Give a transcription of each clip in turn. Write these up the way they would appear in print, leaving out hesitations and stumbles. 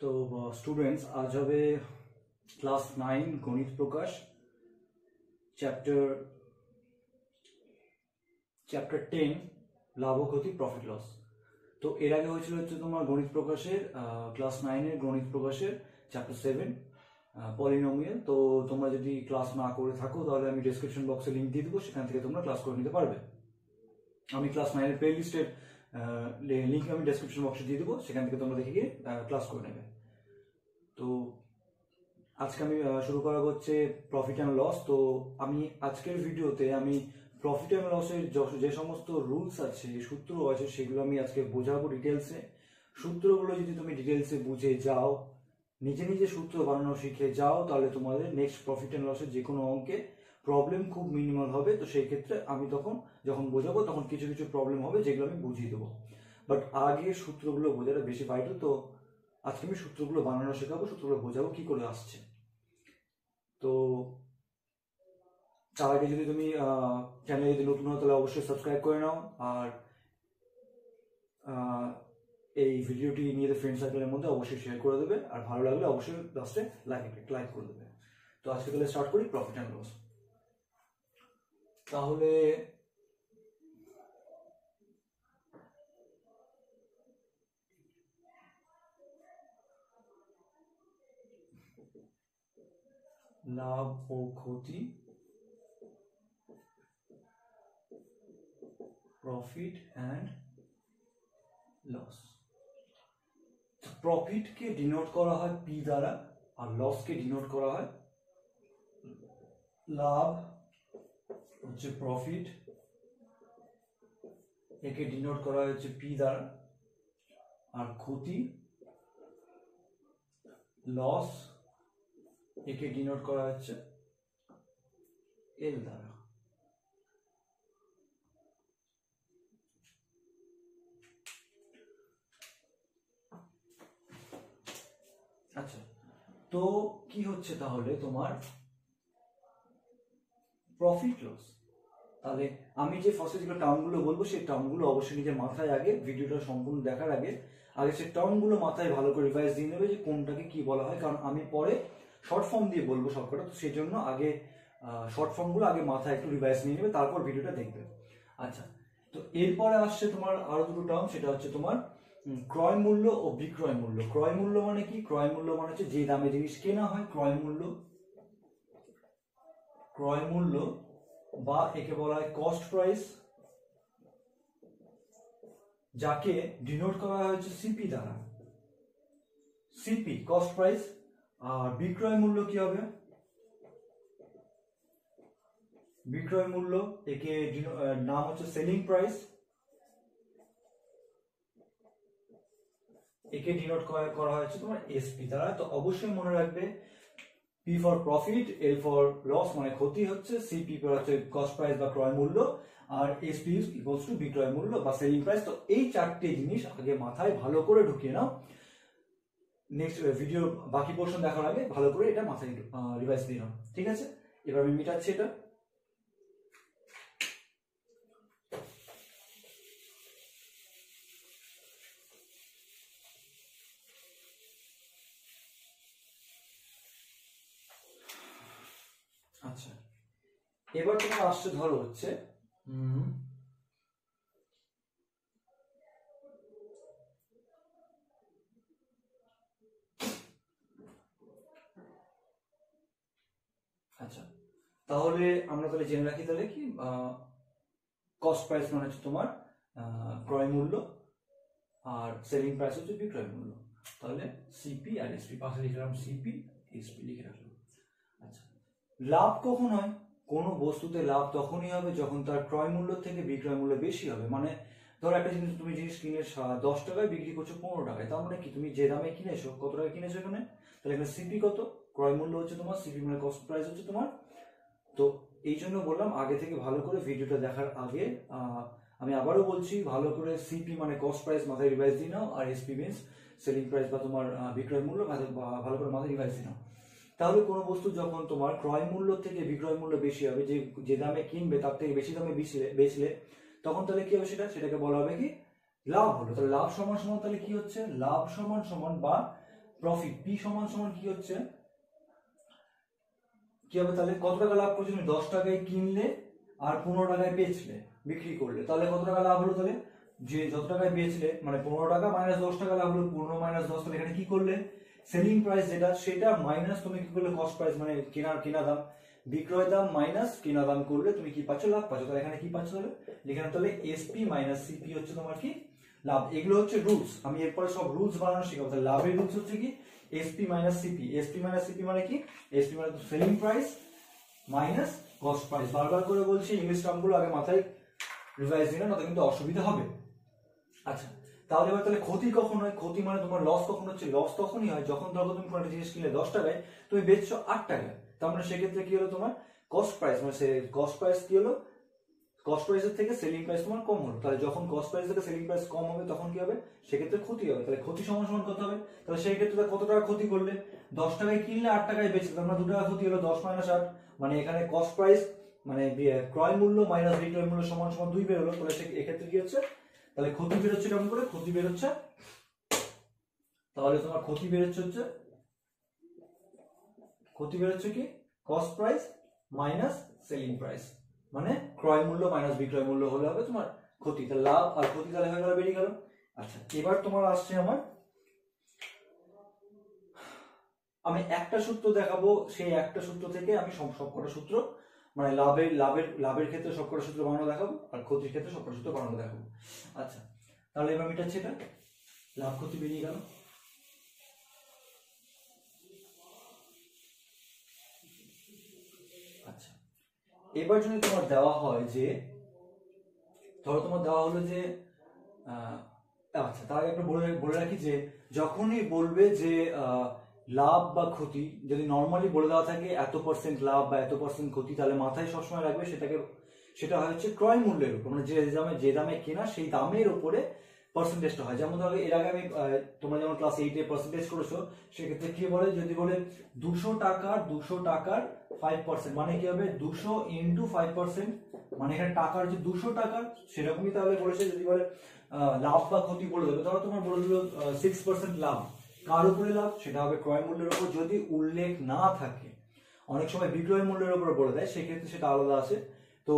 তো স্টুডেন্টস, আজ হবে ক্লাস 9 গণিত প্রকাশ চ্যাপ্টার 10 লাভ ও ক্ষতি, প্রফিট লস। তো এর আগে হয়েছিল হচ্ছে তোমার গণিত প্রকাশের ক্লাস 9-এর গণিত প্রকাশের চ্যাপ্টার 7 পলিনোমিয়াল। তো তোমরা যদি ক্লাস না করে থাকো তাহলে আমি ডেসক্রিপশন বক্সে লিঙ্ক দিয়ে দেবো, সেখান থেকে তোমরা ক্লাস করে নিতে পারবে। আমি ক্লাস 9-এর প্লে লিস্টের লিঙ্ক আমি ডেসক্রিপশন বক্সে দিয়ে দেবো, সেখান থেকে তোমরা দেখে গিয়ে ক্লাস করে নেবে। তো আজকে আমি শুরু করা হচ্ছে প্রফিট অ্যান্ড লস। তো আমি আজকের ভিডিওতে আমি প্রফিট অ্যান্ড লসের যে সমস্ত রুলস আছে, সূত্র আছে, সেগুলো আমি আজকে বোঝাবো ডিটেলসে। সূত্রগুলো যদি তুমি ডিটেলসে বুঝে যাও, নিজে নিজে সূত্র বানানো শিখে যাও, তাহলে তোমাদের নেক্সট প্রফিট অ্যান্ড লসের যে কোনো অঙ্কে প্রবলেম খুব মিনিমাল হবে। তো সেই ক্ষেত্রে আমি যখন বোঝাবো তখন কিছু কিছু প্রবলেম হবে যেগুলো আমি বুঝিয়ে দেবো, বাট আগে সূত্রগুলো বোঝাটা বেশি ভাইটাল। তো আজকে আমি সূত্রগুলো বানানো শেখাবো, সূত্রগুলো বোঝাবো কি করে আসছে। তো তার আগে যদি তুমি চ্যানেলে যদি নতুন হও তাহলে অবশ্যই সাবস্ক্রাইব করে নাও, আর এই ভিডিওটি নিজেদের ফ্রেন্ড সার্কেলের মধ্যে অবশ্যই শেয়ার করে দেবে, আর ভালো লাগলে অবশ্যই লাস্টে লাইক করে দেবে। তো আজকে তাহলে স্টার্ট করি প্রফিট অ্যান্ড লস। তাহলে লাভ ও ক্ষতি, প্রফিট অ্যান্ড লস। প্রফিটকে ডিনোট করা হয় পি দ্বারা, আর লসকে ডিনোট করা হয়, লাভ হচ্ছে প্রফিট, একে ডিনোট করা হচ্ছে পি দ্বারা, আর ক্ষতি লস একে ডিনোট করা হচ্ছে এল দ্বারা। আচ্ছা, তো কি হচ্ছে তাহলে তোমার প্রফিট লস? তাহলে আমি যে ফার্স্টে যেগুলো টার্মগুলো বলবো সেই টার্মগুলো অবশ্যই নিজের মাথায় আগে ভিডিওটা সম্পূর্ণ দেখার আগে সেই টার্মগুলো মাথায় ভালো করে রিভাইজ দিয়ে নেবে যে কোনটাকে কি বলা হয়, কারণ আমি পরে শর্ট ফর্ম দিয়ে বলবো সবকটা। তো সেই জন্য আগে শর্ট ফর্মগুলো আগে মাথায় একটু রিভাইজ নিয়ে নেবে, তারপর ভিডিওটা দেখবে। আচ্ছা, তো এরপরে আসছে তোমার আরো দুটো টার্ম, সেটা হচ্ছে তোমার ক্রয় মূল্য ও বিক্রয় মূল্য। ক্রয় মূল্য মানে কি? ক্রয় মূল্য মানে হচ্ছে যে দামে জিনিস কেনা হয়, ক্রয় মূল্য। ক্রয় মূল্য বা একে বলা হয় কস্ট প্রাইস, যাকে ডিনোট করা হয়েছে সিপি দ্বারা। CP cost price. আর বিক্রয় মূল্য কি হবে? বিক্রয় মূল্য একে নাম হচ্ছে সেলিং প্রাইস, একে ডিনোট করা হয়েছে তোমার এসপি দ্বারা। তো অবশ্যই মনে রাখবে P for profit, L for loss মানে ক্ষতি হচ্ছে, সিপি হচ্ছে কস্ট প্রাইস বা ক্রয় মূল্য, আর এসপি ইকুয়ালস টু বিক্রয় মূল্য বা সেলিং প্রাইস। তো এই চারটে জিনিস আগে মাথায় ভালো করে ঢুকিয়ে নাও, নেক্সট ভিডিও বাকি পোর্শন দেখার আগে ভালো করে এটা মাথায় রিভাইজ দিয়ে নাও, ঠিক আছে? এবার আমি মিটাচ্ছি এটা। আচ্ছা, এবার তোমার আসছে ধরো হচ্ছে আচ্ছা, তাহলে আমরা তাহলে জেনে রাখি তাহলে কি কস্ট প্রাইস মানে হচ্ছে তোমার ক্রয় মূল্য, আর সেলিং প্রাইস হচ্ছে বিক্রয় মূল্য। তাহলে সিপি আর এসপি, পাশে লিখে রাখলাম সিপি এসপি লিখে রাখলাম। আচ্ছা, লাভ কখন হয়? কোনো বস্তুতে লাভ তখনই হবে যখন তার ক্রয় মূল্য থেকে বিক্রয় মূল্য বেশি হবে। মানে ধরো একটা জিনিস তুমি কিনে 10 টাকায় বিক্রি করছো 15 টাকায়, তার মানে কি তুমি যে দামে কিনেছো কত টাকায় কিনেছো এখানে, তাহলে এখানে সিপি কত? ক্রয় মূল্য হচ্ছে তোমার, সিপি মানে কস্ট প্রাইস হচ্ছে তোমার। তো এই জন্য বললাম আগে থেকে ভালো করে ভিডিওটা দেখার আগে আমি আবারও বলছি, ভালো করে সিপি মানে কস্ট প্রাইস মাথায় রিভাইজ দিয়ে নাও, আর এসপি মিনস সেলিং প্রাইস বা তোমার বিক্রয় মূল্য ভালো করে মাথায় রিভাইজ দিয়ে নাও। তাহলে কোনো বস্তু যখন তোমার ক্রয় মূল্য থেকে বিক্রয় মূল্য বেশি হবে, যে দামে কিনবে তার থেকে বেশি দামে বেচলে তখন তাহলে কি হবে? সেটাকে বলা হবে কি লাভ হলো। তাহলে লাভ সমান সমান তাহলে কি হচ্ছে? লাভ সমান সমান বা প্রফিট পি সমান সমান কি হচ্ছে, কি হবে তাহলে, কত টাকা লাভ করছো তুমি, 10 টাকায় কিনলে আর 15 টাকায় বেচলে, বিক্রি করলে, তাহলে কত টাকা লাভ হলো, তাহলে যে যত টাকায় বেচলে মানে 15 টাকা মাইনাস 10 টাকা লাভ হলো, 15 মাইনাস 10, তাহলে এখানে কি করলে, সেলিং প্রাইস যেটা সেটা মাইনাস তুমি কি করলে কস্ট প্রাইস মানে কেনা দাম, বিক্রয় দাম মাইনাস কেনা দাম করলে তুমি কি পাচ্ছ, লাভ পাচ্ছ। তাহলে এখানে কি পাচ্ছ, তাহলে এখানে তাহলে এসপি মাইনাস সিপি হচ্ছে তোমার কি লাভ। এগুলো হচ্ছে রুলস, আমি এরপরে সব রুলস বানানো শিখাবো। তাহলে লাভের রুলস হচ্ছে কি SP minus CP. SP minus CP মানে কি, এসপি মানে selling price minus cost price. বারবার করে বলছি ইংলিশ টার্মগুলো আগে মাথায় রিভাইজ দিলে না তো কিন্তু অসুবিধা হবে। আচ্ছা তাহলে এবার তাহলে ক্ষতি কখন হয়, ক্ষতি মানে তোমার লস কখন হচ্ছে, লস তখনই হয় যখন ধরো তুমি কোনো একটা জিনিস কিনলে 10 টাকায় তুমি বেচছো 8 টাকায়, তার মানে সেক্ষেত্রে কি হলো তোমার কস্ট প্রাইস মানে কস্ট প্রাইস কি হলো, কস্ট প্রাইসের থেকে সেলিং প্রাইস তোমার কম হলো। তাহলে যখন কস্ট প্রাইস থেকে সেলিং প্রাইস কম হবে তখন কি হবে, সেক্ষেত্রে ক্ষতি হবে। তাহলে ক্ষতি সমান সমান কত হবে, তাহলে সেই ক্ষেত্রে কত টাকা ক্ষতি করলে, 10 টাকায় কিনলে 8 টাকায় বেচলে, তার মানে 2 টাকা ক্ষতি হলো, 10 মাইনাস 8 মানে এখানে কস্ট প্রাইস মানে ক্রয় মূল্য মাইনাস বিক্রয় মূল্য সমান সমান 2 বের হলো। তাহলে এক্ষেত্রে কি হচ্ছে, তাহলে ক্ষতি বের হচ্ছে কেমন করে, ক্ষতি বের হচ্ছে, তাহলে তোমার ক্ষতি বের হচ্ছে কি cost price minus selling price মানে ক্রয় মূল্য মাইনাস বিক্রয় মূল্য হলে হবে তোমার ক্ষতি। তাহলে লাভ আর ক্ষতি তাহলে হয়ে গেল, বেরিয়ে গেল। আচ্ছা এবার তোমার আসছে আমি একটা সূত্র দেখাবো, সেই একটা সূত্র থেকে আমি সবকটা সূত্র মানে লাভের ক্ষেত্রে সবকটা সূত্র বানানো দেখাবো, আর ক্ষতির ক্ষেত্রে সবকটা সূত্র বানানো দেখাবো। আচ্ছা তাহলে এবার মিটাচ্ছি এটা, লাভ ক্ষতি বেরিয়ে গেল। আচ্ছা এবার যদি তোমার দেওয়া হয় যে ধরো তোমার দেওয়া হলো যে আচ্ছা তার আগে একটা বলে রাখি যে যখনই বলবে যে লাভ বা ক্ষতি যদি নর্মালি বলে দেওয়া থাকে এত % লাভ বা এত % ক্ষতি, তাহলে মাথায় সবসময় রাখবে সেটা হচ্ছে ক্রয় মূল্যের উপর, মানে যে দামে কেনা সেই দামের উপরে পার্সেন্টেজটা হয়। যেমন ধরো এর আগে আমি তোমরা যেমন ক্লাস 8-এ পার্সেন্টেজ করেছো, সেক্ষেত্রে কি বলে, যদি বলে 200 টাকার 5% মানে কি হবে 200 ইন্টু 5%, মানে এখানে টাকার যে 200 টাকা সেরকমই তাহলে বলেছে। যদি বলে লাভ বা ক্ষতি বলে দেবে, ধরো তোমার বলে দিল 6% লাভ, কার উপরে লাভ, সেটা হবে ক্রয় মূল্যের উপর যদি উল্লেখ না থাকে। অনেক সময় বিক্রয় মূল্যের উপর বলে দেয়, সেক্ষেত্রে সেটা আলাদা আছে। তো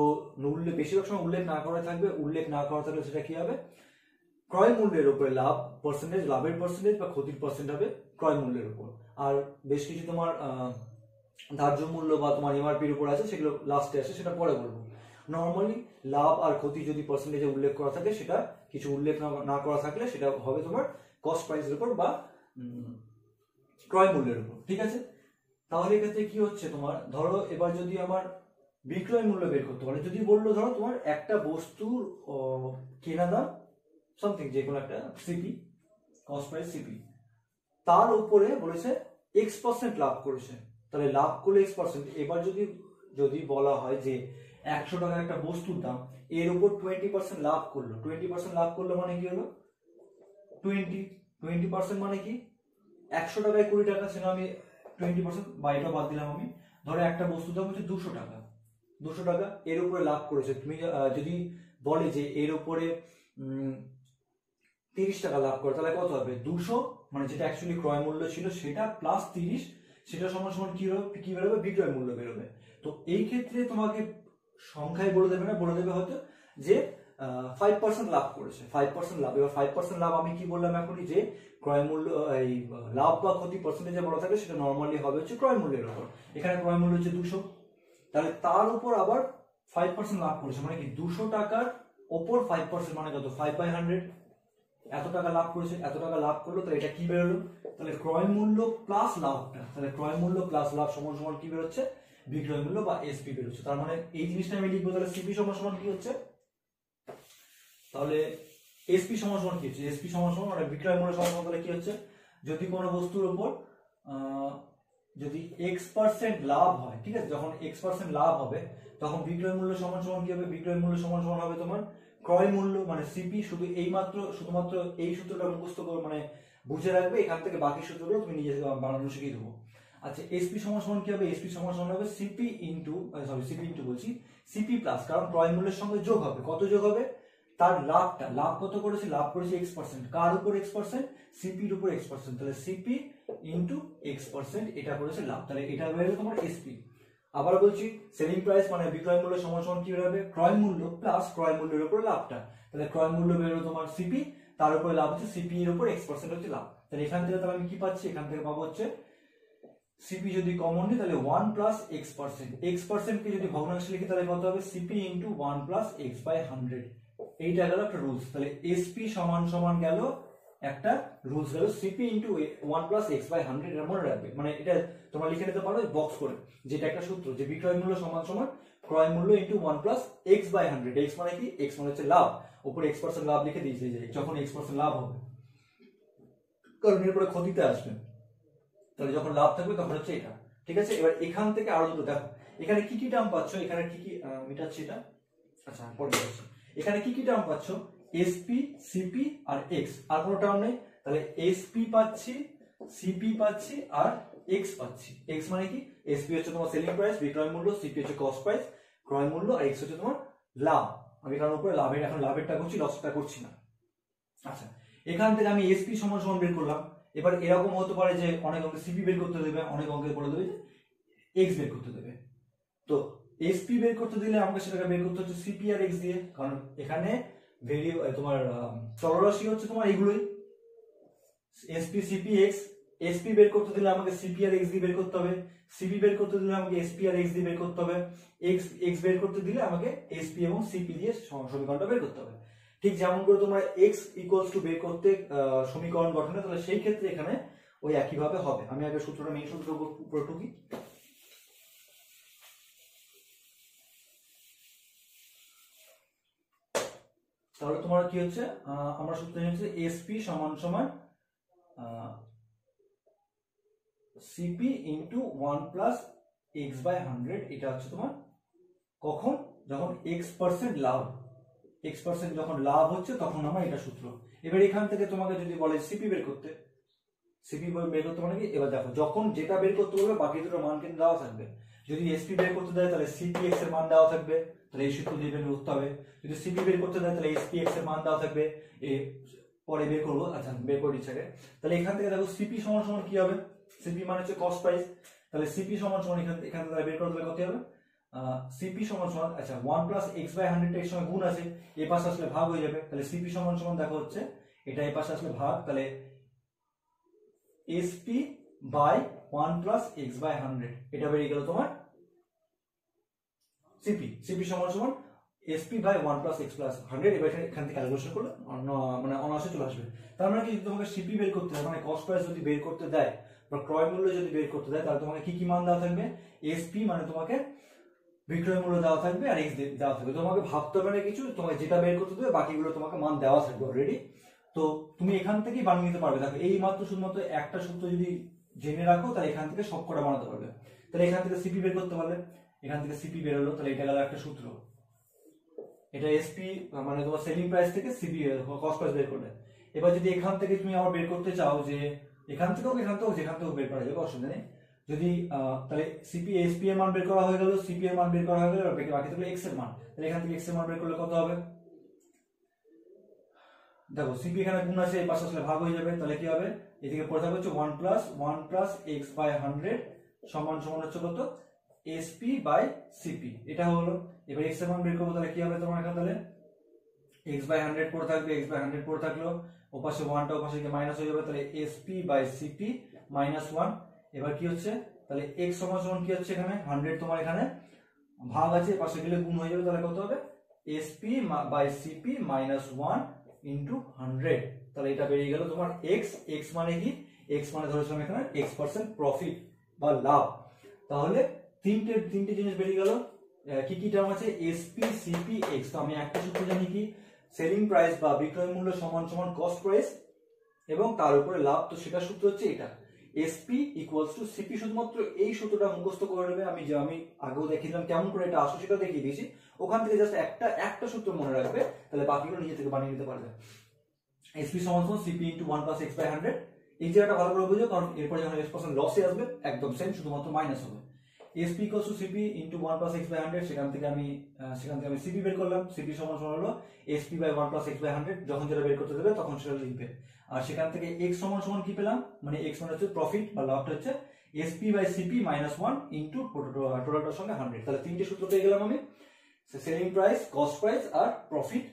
বেশিরভাগ সময় উল্লেখ না করা থাকবে, উল্লেখ না করা থাকলে সেটা কি হবে ক্রয় মূল্যের উপরে লাভ পার্সেন্টেজ, লাভের পার্সেন্টেজ বা ক্ষতির পার্সেন্ট হবে ক্রয় মূল্যের উপর। আর বেশ কিছু তোমার ধার্য মূল্য বা তোমার এমআরপির উপর আছে, সেগুলো লাস্টে আসে, সেটা পরে বলবো। নর্মালি লাভ আর ক্ষতি যদি পার্সেন্টেজে উল্লেখ করা থাকে, সেটা কিছু উল্লেখ না করা থাকলে সেটা হবে তোমার কস্ট প্রাইসের উপর বা ক্রয় মূল্যের উপর, ঠিক আছে। তাহলে এক্ষেত্রে কি হচ্ছে তোমার, ধরো এবার যদি আমার বিক্রয় মূল্য বের করতে পারে, যদি বললো ধরো তোমার একটা বস্তুর কেনা দাম সামথিং যে কোনো একটা সিপি, কস্ট প্রাইস সিপি, তার উপরে বলেছে X% লাভ করেছে, তাহলে লাভ করলে X%। এবার যদি বলা হয় যে 100 টাকার একটা বস্তুর দাম, এর উপর 20% লাভ করলো, 20% লাভ করলো মানে কি হলো 20% মানে কি 100 টাকায় 20 টাকা, সেটা আমি 20% বাইটা বাদ দিলাম আমি। ধরো একটা বস্তুর দাম হচ্ছে 200 টাকা, 200 টাকা এর উপরে লাভ করেছে। তুমি যদি বলে যে এর উপরে 30 টাকা লাভ করে, তাহলে কত হবে 200 মানে যেটা অ্যাকচুয়ালি ক্রয় মূল্য ছিল সেটা প্লাস 30, সেটা সমান সমান কি বেরোবে, বিক্রয় মূল্য বেরোবে। তো এই ক্ষেত্রে তোমাকে সংখ্যায় বলে দেবে না, বলে দেবে হয়তো যে 5% লাভ করেছে, 5% লাভ। এবার 5% লাভ আমি কি বললাম এখনই, যে ক্রয় মূল্য এই লাভ বা ক্ষতি পার্সেন্টেজে বলা থাকে সেটা নর্মালি হবে হচ্ছে ক্রয় মূল্যের উপর। এখানে ক্রয় মূল্য হচ্ছে 200, তাহলে তার উপর আবার 5% লাভ করেছে, মানে কি 200 টাকার ওপর 5% মানে কত 5/100, এত টাকা লাভ করেছে, এত টাকা লাভ করলো, তাহলে এটা কি বেরোলো, তাহলে ক্রয় মূল্য প্লাস লাভটা, তাহলে ক্রয় মূল্য প্লাস লাভ সমান সমান কি বেরোচ্ছে, বিক্রয় মূল্য বা এসপি বেরোচ্ছে। তার মানে এই জিনিসটা আমি লিখবো, তাহলে সিপি সমান সমান কি হচ্ছে, তাহলে এসপি সমান সমান কি হচ্ছে, এসপি সমান সমান মানে বিক্রয় মূল্য সমান সমান, তাহলে কি হচ্ছে, যদি কোনো বস্তুর উপর যদি X% লাভ হয়, ঠিক আছে, যখন X% লাভ হবে তখন বিক্রয় মূল্য সমান সমান কি হবে, বিক্রয় মূল্য সমান সমান হবে তোমার ক্রয় মূল্য মানে সিপি। শুধুমাত্র এই সূত্রটা মুখস্থ করে মানে বুঝে রাখবে, এখান থেকে বাকি সূত্রগুলো তুমি নিজে বানানো শিখিয়ে দেবো। আচ্ছা এসপি সমান সমান কি হবে, এসপি সমান সমান হবে সিপি ইন্টু বলছি সিপি প্লাস, কারণ ক্রয় মূল্যের সঙ্গে যোগ হবে, কত যোগ হবে, তার লাভটা, লাভ কত করেছে, লাভ করেছে x%, কার উপর x%, সিপির উপর x%, তাহলে সিপি ইনটু x%, এটা করেছে লাভ, তাহলে এটা বেরোবে তোমার এসপি। আবার বলছি সেলিং প্রাইস মানে বিক্রয় মূল্য সমান সমান কি বেরোবে, ক্রয় মূল্য প্লাস ক্রয় মূল্যের উপর লাভটা, তাহলে ক্রয় মূল্য বেরোবে তোমার সিপি, তার উপরে লাভ হচ্ছে সিপি এর উপর x% হচ্ছে লাভ। তাহলে এখান থেকে তাহলে আমি কি পাচ্ছি, এখান থেকে পাবো হচ্ছে সিপি যদি কমন নিই তাহলে 1 প্লাস x%, x% কে যদি ভগ্নাংশে লিখি তাহলে কত হবে, সিপি ইনটু 1 প্লাস x/100, এইটা গেল একটা রুলস। তাহলে এসপি সমান সমান গেল একটা রুলস গেল, সিপি ইনটু 1 প্লাস x/100, এটা মনে রাখবে, মানে এটা তোমরা লিখে নিতে পারো বক্স করে, যেটা একটা সূত্র যে বিক্রয় মূল্য সমান সমান ক্রয় মূল্য ইনটু 1 প্লাস x/100, x মানে কি, x মানে হচ্ছে লাভ, উপরে x% লাভ লিখে দিয়েছে, যে যখন x% লাভ হবে, কারণ এরপরে ক্ষতিতে আসবে, তাহলে যখন লাভ থাকবে তখন হচ্ছে এটা। ঠিক আছে, এবার এখান থেকে আরো দুটো দেখো, এখানে কি কি টার্ম পাচ্ছ, এখানে কি কি মিটাচ্ছি এটা, আচ্ছা পরে যাচ্ছি, এখানে কি কি টার্ম পাচ্ছ, এসপি, সিপি আর এক্স, আর কোনো টার্ম নেই, তাহলে এসপি পাচ্ছি, সিপি পাচ্ছি আর এক্স পাচ্ছি। এক্স মানে কি, এসপি হচ্ছে তোমার সেলিং প্রাইস বিক্রয় মূল্য, সিপি হচ্ছে কস্ট প্রাইস ক্রয় মূল্য, আর এক্স হচ্ছে তোমার লাভ। আমি কারণ উপরে লাভের, এখন লাভেরটা করছি, লসটা করছি না। আচ্ছা, এখান থেকে আমি এসপি সমান সমান বের করলাম। এবার এরকম হতে পারে যে অনেক অঙ্কে সিপি বের করতে দেবে, অনেক অঙ্কে বলে দেবে যে এক্স বের করতে দেবে। তো এসপি বের করতে দিলে আমাকে সেটাকে বের করতে হচ্ছে সিপি আর এক্স দিয়ে, কারণ এখানে তোমার চলরাশি হচ্ছে তোমার এগুলোই, এসপি সিপি এক্স। এসপি বের করতে দিলে আমাকে সিপি আর এক্স দিয়ে বের করতে হবে, সিপি বের করতে দিলে আমাকে এসপি আর এক্স দিয়ে বের করতে হবে, এক্স বের করতে দিলে আমাকে এসপি এবং সিপি দিয়ে সমীকরণটা বের করতে হবে। ঠিক যেমন করে তোমরা x ইকুয়ালস টু বের করতে সমীকরণ গঠনে, তাহলে সেই ক্ষেত্রে এখানে ওই একই ভাবে হবে। আমি আগে সূত্রটা মেইন সূত্র উপরে টুকি, তাহলে তোমার কি হচ্ছে, আমরা সূত্র হচ্ছে এসপি সমান সমান সিপি ইনটু 1 প্লাস x/100, এটা হচ্ছে তোমার কখন, যখন x% লাভ, x% যখন লাভ হচ্ছে তখন আমার এটা সূত্র। এবার এখান থেকে তোমাকে যদি বলে সিপি বের করতে, সিপি বের করতে মানে কি, এবার দেখো যখন যেটা বের করতে বলবে বাকি দুটো মান কিন্তু দেওয়া থাকবে। যদি এসপি বের করতে দেয় তাহলে সিপি এক্স এর মান দেওয়া থাকবে, তাহলে এই সূত্র দিয়ে বের করতে হবে। যদি সিপি বের করতে দেয় তাহলে এসপি এক্স এর মান দেওয়া থাকবে, পরে বের করবো, আচ্ছা বের করে দিচ্ছে। তাহলে এখান থেকে দেখো সিপি সমান সমান কি হবে, সিপি মানে হচ্ছে কস্ট প্রাইস, তাহলে সিপি সমান সমান এখান থেকে বের করতে কত হবে, সিপি সমান সমান, আচ্ছা 1 প্লাস x/100 এর সময় গুণ আছে, এই পাশে আসলে ভাগ হয়ে যাবে, তাহলে সিপি সমান সমান দেখো হচ্ছে এটা এই পাশে আসলে ভাগ, তাহলে এসপি বাই 1 প্লাস x/100, এটা বেরিয়ে গেল তোমার সিপি। সিপি সমান সমান এসপি বাই 1 প্লাস x/100, এবার এখান থেকে ক্যালকুলেশন করলে মানে অনায়াসে চলে আসবে। তার মানে কি, তোমাকে সিপি বের করতে হয়, মানে কস্ট প্রাইস যদি বের করতে দেয় বা ক্রয় মূল্য যদি বের করতে দেয়, তাহলে তোমাকে কি কি মান দেওয়া থাকবে, এসপি মানে তোমাকে বিক্রয় মূল্য দেওয়া থাকবে আর এক্স দেওয়া থাকবে, তোমাকে ভাবতে হবে না কিছু, তোমাকে যেটা বের করতে দেবে বাকিগুলো তোমাকে মান দেওয়া থাকবে অলরেডি। তো তুমি এখান থেকেই বানিয়ে নিতে পারবে। দেখো এই মাত্র শুধুমাত্র একটা সূত্র যদি জেনে রাখো তাহলে এখান থেকে সবকটা বানাতে পারবে। তাহলে এখান থেকে সিপি বের করতে পারলে, এখান থেকে সিপি বের হলো, তাহলে এটা গেল একটা সূত্র, এটা এসপি মানে তোমার সেলিং প্রাইস থেকে সিপি কস্ট প্রাইস বের করলে। এবার যদি এখান থেকে তুমি আবার বের করতে চাও, যে এখান থেকেও যেখান থেকেও বের করা যাবে, অসুবিধা নেই। যদি তাহলে সিপি এসপি এর মান বের করা হয়ে গেল, সিপি এর মান বের করা হয়ে গেল, আর বাকি থাকলো এক্স এর মান, তাহলে এখান থেকে এক্স এর মান বের করলে কত হবে, দেখো সিপি এখানে গুণ আছে, এই পাশে আসলে ভাগ হয়ে যাবে, তাহলে কি হবে, এদিকে পড়ে থাকবে হচ্ছে 1 প্লাস x/100 সমান সমান হচ্ছে কত, এসপি বাই সিপি, এটা হলো। এবার এক্স এর মান বের করবো, তাহলে কি হবে তোমার এখানে, তাহলে x/100 পড়ে থাকবে, x/100 পড়ে থাকলো, ওপাশে 1টা ওপাশে গিয়ে মাইনাস হয়ে যাবে, তাহলে এসপি বাই সিপি -1। এবার কি হচ্ছে, তাহলে x সমান সমান কি হচ্ছে, এখানে 100 তোমার এখানে ভাগ আছে, পাশে গেলে গুণ হয়ে যাবে, তাহলে কত হবে, এসপি বাই সিপি -1 ইন্টু 100, তাহলে এটা বেরিয়ে গেল তোমার x। x মানে কি, x মানে ধরেছিলাম এখানে x% প্রফিট বা লাভ। তাহলে তিনটে জিনিস বেরিয়ে গেল। কি কি টার্ম আছে, এসপি সিপি এক্স। তো আমি একটা সূত্র জানি কি, সেলিং প্রাইস বা বিক্রয় মূল্য সমান সমান কস্ট প্রাইস এবং তার উপরে লাভ, তো সেটা সূত্র হচ্ছে এটা, এসপি ইকুয়ালস টু সিপি। শুধুমাত্র এই সূত্রটা মুখস্থ করে নেবে, আমি আগেও দেখিয়েছিলাম কেমন করে এটা আসে সেটা দেখিয়ে দিয়েছি, ওখান থেকে জাস্ট একটা সূত্র মনে রাখবে, তাহলে বাকিগুলো নিজে থেকে বানিয়ে নিতে পারবে। এসপি সমান সমান সিপি ইনটু 1 প্লাস x/100, এই জায়গাটা ভালো করে বুঝো, কারণ এরপর যখন x% লসে আসবে একদম সেম, শুধুমাত্র মাইনাস হবে। SP equals to CP into 1 plus x by 100, সেখান থেকে আমি সিপি বের করলাম। সিপি সমান সমান হলো SP by 1 plus x by 100, যখন যেটা বের করতে দেবে তখন সেটা লিখবে। আর সেখান থেকে এক্স সমান সমান কি পেলাম, মানে এক্স মানে হচ্ছে প্রফিট বা লাভটা হচ্ছে SP by CP minus 1 into টোটালটার সঙ্গে 100। তাহলে তিনটে সূত্র পেয়ে গেলাম আমি, সেলিং প্রাইস, কস্ট প্রাইস আর প্রফিট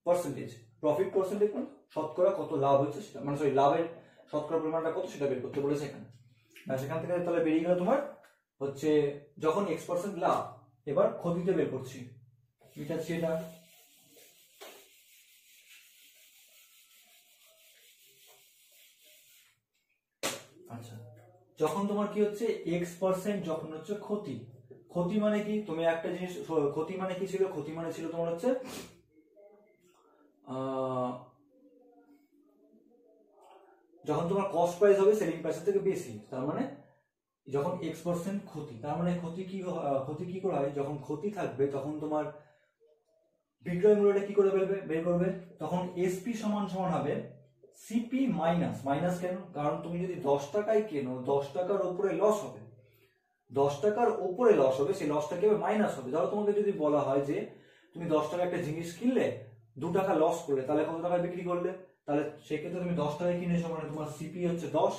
পার্সেন্টেজ। প্রফিট পার্সেন্টেজ মানে শতকরা কত লাভ হচ্ছে সেটা, মানে সরি লাভের শতকরা পরিমাণটা কত সেটা বের করতে বলেছে এখানে। সেখান থেকে তাহলে বেরিয়ে গেল তোমার হচ্ছে যখন x% লাভ, এবার ক্ষতিতে বের করছি, মিটাচ্ছি এটা। আচ্ছা, যখন তোমার কি হচ্ছে x% যখন হচ্ছে ক্ষতি, ক্ষতি মানে কি, তুমি একটা জিনিস, ক্ষতি মানে কি ছিল, ক্ষতি মানে ছিল তোমার হচ্ছে যখন তোমার কস্ট প্রাইস হবে সেলিং প্রাইসের থেকে বেশি, তার মানে যখন x% ক্ষতি, তার মানে ক্ষতি কি করে হয়, যখন ক্ষতি থাকবে তখন তোমার বিক্রয় মূল্যটা কি করে বের করবে, তখন এসপি সমান সমান হবে সিপি মাইনাস, মাইনাস কেন, কারণ তুমি যদি 10 টাকায় কেনো 10 টাকার উপরে লস হবে, 10 টাকার উপরে লস হবে, সেই লসটা কি হবে, মাইনাস হবে। ধরো তোমাকে যদি বলা হয় যে তুমি 10 টাকা একটা জিনিস কিনলে 2 টাকা লস করলে, তাহলে কত টাকায় বিক্রি করলে, তাহলে সেক্ষেত্রে তুমি 10 টাকায় কিনেছো, মানে তোমার সিপি হচ্ছে 10,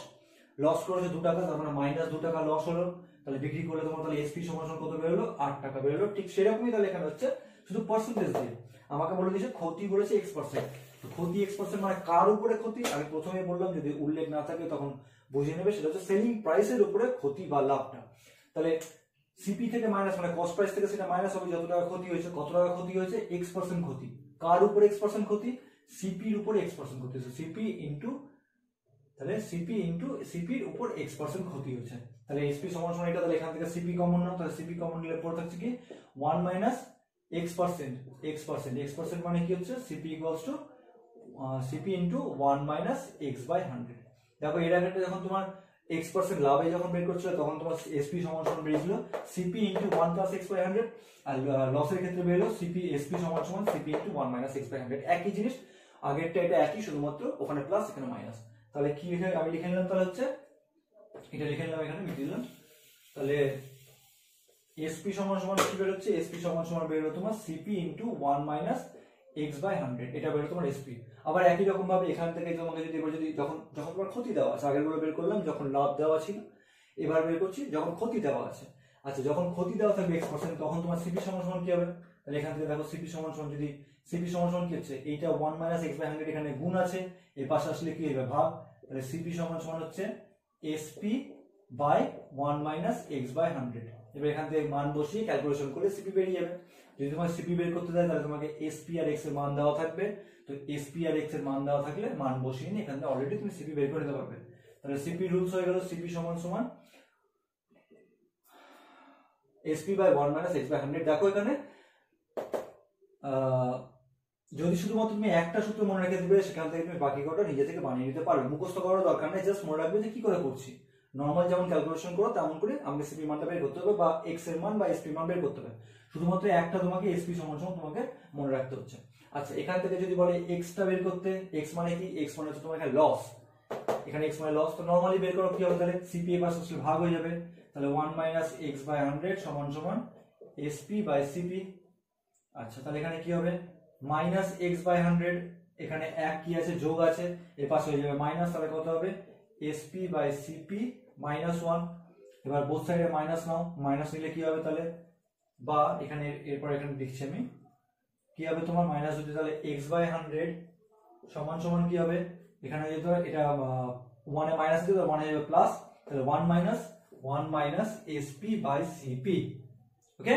লস করেছে 2 টাকা, তার মানে মাইনাস 2 টাকা লস হলো, তাহলে বিক্রি করলে তোমার তাহলে এসপি সমান সমান কত বেরোলো, 8 টাকা বেরোলো। ঠিক সেরকমই তাহলে এখানে হচ্ছে শুধু পার্সেন্টেজ দিয়ে আমাকে বলে দিয়েছে ক্ষতি বলেছে x%, ক্ষতি x% মানে কার উপরে ক্ষতি, আমি প্রথমে বললাম যদি উল্লেখ না থাকে তখন বুঝে নেবে, সেটা হচ্ছে সেলিং প্রাইসের উপরে ক্ষতি বা লাভটা। তাহলে সিপি থেকে মাইনাস মানে কস্ট প্রাইস থেকে সেটা মাইনাস হবে, যত টাকা ক্ষতি হয়েছে, কত টাকা ক্ষতি হয়েছে, x% ক্ষতি, কার উপরে x% ক্ষতি, সিপির উপরে x% ক্ষতি হয়েছে, সিপি ইন্টু, তাহলে সিপি ইন্টু সিপির উপর x% ক্ষতি হচ্ছে, তাহলে এসপি সমান সমান এটা, তাহলে এখান থেকে সিপি কমন নাও, তাহলে সিপি কমন নিলে পড়ে থাকছে কি 1 মাইনাস x% মানে কি হচ্ছে CP equals to CP into 1 minus x by 100। দেখো এর আগে যখন তোমার x% লাভে যখন বের করছিল তখন তোমার এসপি সমান সমান বেরিয়েছিল CP into 1 plus x by 100, আর লসের ক্ষেত্রে বেরোলো সিপি এসপি সমান সমান CP into 1 minus x by 100। একই জিনিস, আগেরটা এটা একই, শুধুমাত্র ওখানে প্লাস এখানে মাইনাস। তাহলে কি লিখে আমি লিখে নিলাম, তাহলে হচ্ছে এটা লিখে নিলাম, এখানে মিটিয়ে দিলাম। তাহলে এসপি সমান সমান কি বের হচ্ছে, এসপি সমান সমান বের হলো তোমার CP into 1 minus x by 100, এটা বের তোমার এসপি। আবার একই রকম ভাবে এখান থেকে তোমাকে যদি এবার যদি যখন তোমার ক্ষতি দেওয়া আছে, আগের গুলো বের করলাম যখন লাভ দেওয়া ছিল, এবার বের করছি যখন ক্ষতি দেওয়া আছে। আচ্ছা, যখন ক্ষতি দেওয়া থাকবে x%, তখন তোমার সিপি সমান সমান কি হবে, তাহলে এখান থেকে দেখো সিপি সমান সমান, যদি সিপি সমান সমান কি হচ্ছে, এইটা 1 মাইনাস এক্স বাই 100 এখানে গুণ আছে, এই পাশে আসলে কি হবে ভাগ, তাহলে সিপি সমান সমান হচ্ছে SP by 1 minus x by 100। এবার এখান থেকে মান বসিয়ে ক্যালকুলেশন করলে সিপি বেরিয়ে যাবে। যদি তোমার সিপি বের করতে দেয় তাহলে তোমাকে এসপি আর এক্স এর মান দেওয়া থাকবে, তো এসপি আর এক্স এর মান দেওয়া থাকলে মান বসিয়ে নিয়ে এখান থেকে অলরেডি তুমি সিপি বের করে নিতে পারবে। তাহলে সিপি রুলস হয়ে গেল সিপি সমান সমান SP by 1 minus x by 100। দেখো এখানে যদি শুধুমাত্র তুমি একটা সূত্র মনে রেখে দিবে, সেখান থেকে তুমি বাকি কটা নিজে থেকে বানিয়ে নিতে পারবে, মুখস্থ করার দরকার নেই, জাস্ট মনে রাখবে যে কি করে করছি। নর্মাল যেমন ক্যালকুলেশন করো তেমন করে আমাকে সিপি মানটা বের করতে হবে, বা এক্স এর মান বা এসপি মান বের করতে হবে, শুধুমাত্র একটা তোমাকে এসপি সমান সমান তোমাকে মনে রাখতে হচ্ছে। আচ্ছা, এখান থেকে যদি বলে এক্সটা বের করতে, এক্স মানে কি, এক্স মানে হচ্ছে তোমার এখানে লস, এখানে এক্স মানে লস, তো নর্মালি বের করো কি হবে, তাহলে সিপি এর পাশে আসলে ভাগ হয়ে যাবে, তাহলে 1 মাইনাস এক্স বাই 100 সমান সমান এসপি বাই সিপি। আচ্ছা, তাহলে এখানে কি হবে মাইনাস এক্স বাই 100, এখানে এক কি আছে যোগ আছে, এর পাশে হয়ে যাবে মাইনাস, তাহলে কত হবে এসপি বাই সিপি মাইনাস 1। এবার বোথ সাইডে মাইনাস নাও, মাইনাস নিলে কি হবে তাহলে, বা এখানে এরপর এখানে লিখছি আমি কি হবে তোমার মাইনাস যদি, তাহলে এক্স বাই 100 সমান সমান কি হবে, এখানে যেহেতু এটা 1 এ মাইনাস দিলে 1 এ যাবে প্লাস, তাহলে 1 minus SP by CP. Okay,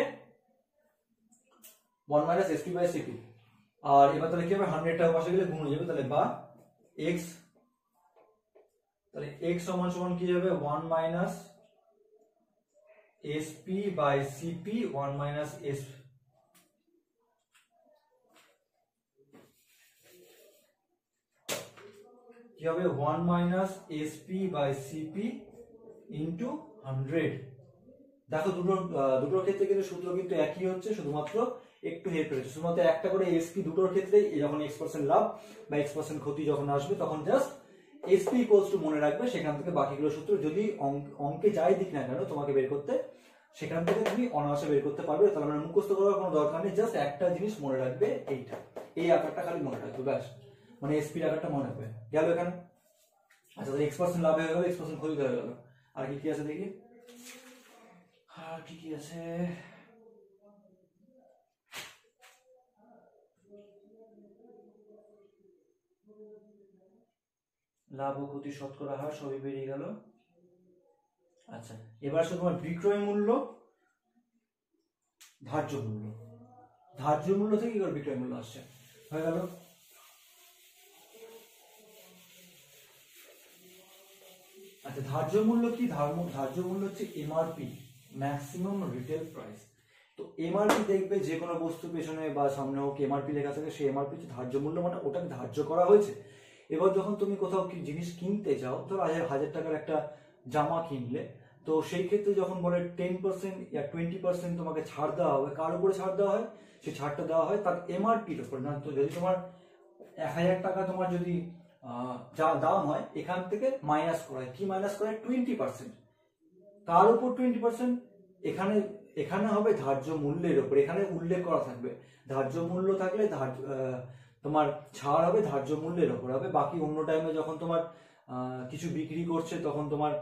1 minus SP by CP. আর এবার তাহলে কি হবে 100 টাকা পাশে গেলে গুণ হয়ে যাবে, তাহলে বা এক্স, তাহলে এক্স সমান সমান কি যাবে 1 minus SP by CP, 1 minus S, কি হবে 1 minus SP by CP into 100। দেখো দুটোর ক্ষেত্রে কিন্তু সূত্র কিন্তু একই হচ্ছে, শুধুমাত্র একটু হেল্প হয়েছে, শুধুমাত্র একটা করে এসপি দুটোর ক্ষেত্রে যখন x% লাভ বা x% ক্ষতি যখন আসবে তখন জাস্ট এসপি ইকুয়ালস টু মনে রাখবে, সেখান থেকে বাকিগুলো সূত্র যদি অঙ্কে যাই দিক না কেন তোমাকে বের করতে সেখান থেকে তুমি অনায়াসে বের করতে পারবে। তাহলে মানে মুখস্থ করার কোনো দরকার নেই, জাস্ট একটা জিনিস মনে রাখবে, এইটা, এই আকারটা খালি মনে রাখবে, ব্যাস, মানে এসপির আকারটা মনে রাখবে, গেল এখানে। আচ্ছা, তাহলে x% লাভ হয়ে গেল, x% ক্ষতি হয়ে গেল। আর কি কি আছে দেখি, আর কি কি আছে, লাভ ও ক্ষতি শতকরা হার সবই বেরিয়ে গেল। আচ্ছা, এবার আসলে তোমার বিক্রয় মূল্য, ধার্য মূল্য, ধার্য মূল্য থেকে কি করে বিক্রয় মূল্য আসছে, হয়ে গেল। আচ্ছা, ধার্য মূল্য কি, ধার্য মূল্য হচ্ছে এমআরপি, ম্যাক্সিমাম রিটেল প্রাইস। তো এমআরপি দেখবে যে কোনো বস্তু পেছনে বা সামনে হোক এমআরপি লেখা থাকে, সেই এমআরপি হচ্ছে ধার্য মূল্য, মানে ওটাকে ধার্য করা হয়েছে। এবার যখন তুমি কোথাও কি জিনিস কিনতে যাও, ধরো 1000 টাকার একটা জামা কিনলে, তো সেই ক্ষেত্রে যখন বলে 10% বা 20% তোমাকে ছাড় দেওয়া হবে, কার উপরে ছাড় দেওয়া হয়, সেই ছাড়টা দেওয়া হয় তার এমআরপির উপর। না তো যদি তোমার 1000 টাকা তোমার যদি যা দাম হয়, এখান থেকে মাইনাস করা হয়, কি মাইনাস করা হয়, 20%। কার উপর 20%, এখানে এখানে হবে ধার্য মূল্যের উপর, এখানে উল্লেখ করা থাকবে ধার্য মূল্য থাকলে তোমার ছাড় হবে ধার্য মূল্যের উপর হবে। বাকি অন্য টাইমে যখন তোমার কিছু বিক্রি করছে, তখন তোমার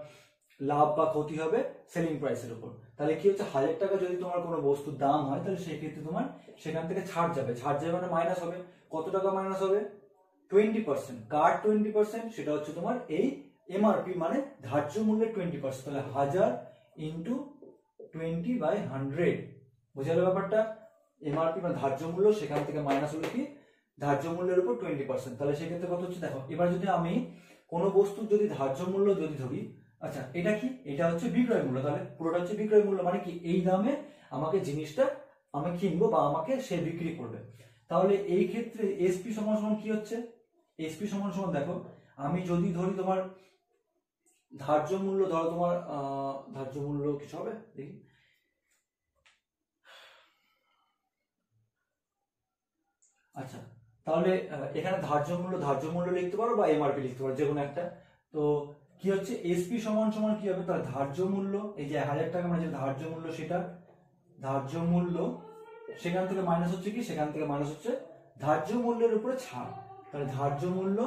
লাভ বা ক্ষতি হবে সেলিং প্রাইসের উপর। তাহলে কি হচ্ছে, 1000 টাকা যদি তোমার কোনো বস্তুর দাম হয়, তাহলে সেই ক্ষেত্রে তোমার সেখান থেকে ছাড় যাবে, ছাড় যাবে মানে মাইনাস হবে। কত টাকা মাইনাস হবে, 20%। কার 20%, সেটা হচ্ছে তোমার এই এমআরপি, মানে ধার্য মূল্যের 20%। তাহলে 1000 ইন্টু 20/100, বুঝে গেল ব্যাপারটা। এমআরপি মানে ধার্য মূল্য, সেখান থেকে মাইনাস হলো কি ধার্য মূল্যের উপর 20%। তাহলে সেক্ষেত্রে কত হচ্ছে দেখো। এবার যদি আমি কোনো বস্তুর যদি ধার্য মূল্য যদি ধরি, আচ্ছা এটা কি, এটা হচ্ছে বিক্রয় মূল্য, তাহলে পুরোটা হচ্ছে বিক্রয় মূল্য, মানে কি এই দামে আমাকে জিনিসটা আমি কিনবো বা আমাকে সে বিক্রি করবে। তাহলে এই ক্ষেত্রে এসপি সমান সমান কি হচ্ছে, এসপি সমান সমান দেখো, আমি যদি ধরি তোমার ধার্য মূল্য, ধরো তোমার ধার্য মূল্য কিছু হবে দেখি, আচ্ছা তাহলে এখানে ধার্য মূল্য লিখতে পারো বা এমআরপি লিখতে পারো, যে কোনো একটা। তো কি হচ্ছে, এসপি সমান সমান কি হবে, তাহলে ধার্য মূল্য, এই যে 1000 টাকা মানে যে ধার্য মূল্য, সেটা ধার্য মূল্য, সেখান থেকে মাইনাস হচ্ছে কি, সেখান থেকে মাইনাস হচ্ছে ধার্য মূল্যের উপরে ছাড়। তাহলে ধার্য মূল্য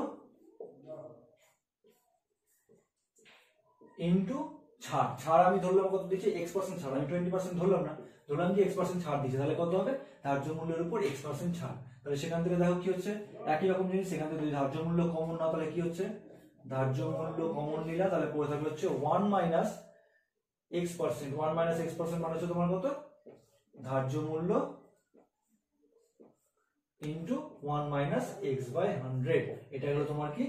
ইন্টু ছাড়, ছাড় আমি ধরলাম কত দিচ্ছি, x% ছাড়, আমি 20% ধরলাম না, ধরলাম কি x% ছাড় দিচ্ছে, তাহলে কত হবে, ধার্য মূল্যের উপর x% ছাড়। তাহলে সেখান থেকে দেখো কি হচ্ছে, একই রকম জিনিস, সেখান থেকে যদি ধার্য মূল্য কমন না, তাহলে কি হচ্ছে, ধার্য মূল্য কমন নিলা, তাহলে পড়ে থাকলে হচ্ছে 1 মাইনাস x%, 1 মাইনাস x% মানে হচ্ছে তোমার কত, ধার্য মূল্য ইন্টু 1 মাইনাস x/100। এটা হলো তোমার কি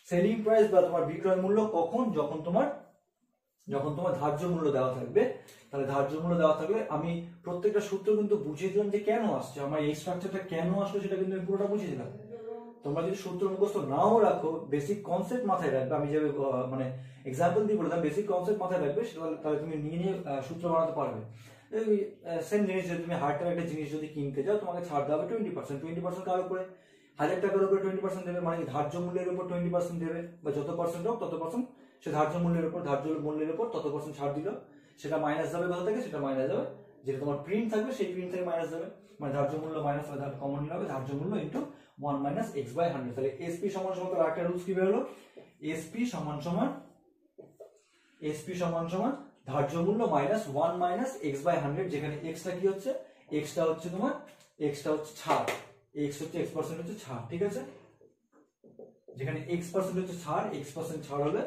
সেলিং প্রাইস বা তোমার বিক্রয় মূল্য, কখন, যখন তোমার ধার্য মূল্য দেওয়া থাকবে। তাহলে ধার্য মূল্য দেওয়া থাকলে আমি প্রত্যেকটা সূত্র কিন্তু বুঝিয়ে দিলাম যে কেন আসছে, আমার এই স্ট্রাকচারটা কেন আসলো, সেটা কিন্তু আমি পুরোটা বুঝিয়ে দিলাম। তোমরা যদি সূত্র মুখস্থ নাও রাখো, বেসিক কনসেপ্ট মাথায় রাখবে, আমি যেভাবে মানে এক্সাম্পল দিয়ে বললাম, বেসিক কনসেপ্ট মাথায় রাখবে, সেটা তাহলে তুমি নিয়ে সূত্র বানাতে পারবে। সেম জিনিস, যদি তুমি 1000 টাকার একটা জিনিস যদি কিনতে যাও, তোমাকে ছাড় দেওয়া হবে 20%, 20% কার উপরে, 1000 টাকার উপরে 20% দেবে, মানে ধার্য মূল্যের উপর 20% দেবে, বা যত পার্সেন্ট হোক তত পার্সেন্ট সে ধার্য মূল্যের উপর তত পার্সেন্ট ছাড় দিল, সেটা মাইনাস যাবে কোথা থেকে, সেটা মাইনাস যাবে যেটা তোমার প্রিন্ট থাকবে, সেই প্রিন্ট থেকে মাইনাস যাবে, মানে ধার্য মূল্য মাইনাস কমন নিলে হবে ধার্য মূল্য ইন্টু 1 মাইনাস x/100। তাহলে এসপি সমান সমান, তার একটা রুলস কি বেরোলো, এসপি সমান সমান ধার্য মূল্য মাইনাস 1 মাইনাস x/100, যেখানে এক্সটা কি হচ্ছে, এক্সটা হচ্ছে তোমার, এক্সটা হচ্ছে ছাড়, এক্স হচ্ছে x% হচ্ছে ছাড়, ঠিক আছে, যেখানে x% হচ্ছে ছাড়, x% ছাড় হলে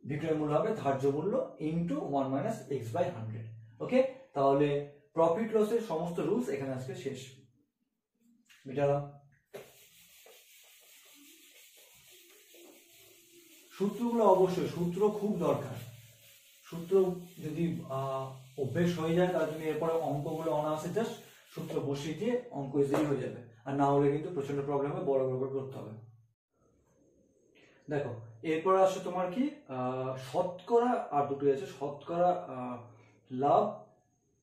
বিক্রয় মূল্য হবে ধার্য মূল্য ইন্টু 1 মাইনাস x/100। ওকে, তাহলে প্রফিট লসের সমস্ত রুলস এখানে আজকে শেষ, মিটালাম। সূত্রগুলো অবশ্যই, সূত্র খুব দরকার, সূত্র যদি অভ্যেস হয়ে যায়, তাহলে তুমি এরপরে অঙ্কগুলো অনায়াসে জাস্ট সূত্র বসিয়ে দিয়ে অঙ্ক ইজিলি হয়ে যাবে, আর না হলে কিন্তু প্রচন্ড প্রবলেম হবে, বড় বড় করতে হবে। দেখো এরপর আসে তোমার কি শতকরা, আর দুটোই আছে, শতকরা লাভ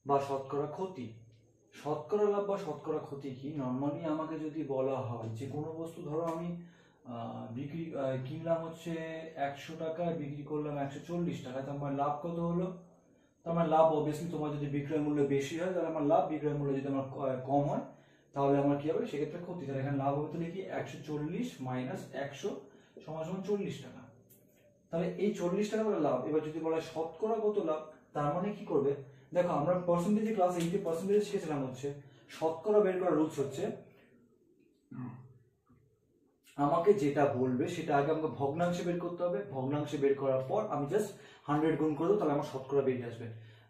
বা শতকরা ক্ষতি। শতকরা লাভ বা শতকরা ক্ষতি কি, নর্মালি আমাকে যদি বলা হয় যে কোনো বস্তু, ধরো আমি কিনলাম হচ্ছে 100 টাকায়, বিক্রি করলাম 140 টাকায়, তো আমার লাভ কত হলো, তো আমার লাভ অবভিয়াসলি তোমার যদি বিক্রয় মূল্য বেশি হয় তাহলে আমার লাভ, বিক্রয় মূল্য যদি আমার কম হয় তাহলে আমার কি হবে, সেক্ষেত্রে ক্ষতি। তাহলে এখানে লাভ হবে তাহলে কি 140 মাইনাস 100 সমান সমান 40 টাকা। তাহলে এই 40 টাকা করে লাভ। এবার যদি বলা হয় শতকরা কত লাভ, তার মানে কি করবে, দেখো আমরা পার্সেন্টেজে ক্লাস 8 এ পার্সেন্টেজ শিখেছিলাম হচ্ছে শতকরা বের করার রুলস হচ্ছে আমাকে যেটা বলবে সেটা আগে আমাকে ভগ্নাংশে বের করতে হবে, ভগ্নাংশে বের করার পর আমি জাস্ট 100 গুণ করে দেবো, তাহলে আমার শতকরা বেরিয়ে আসবে।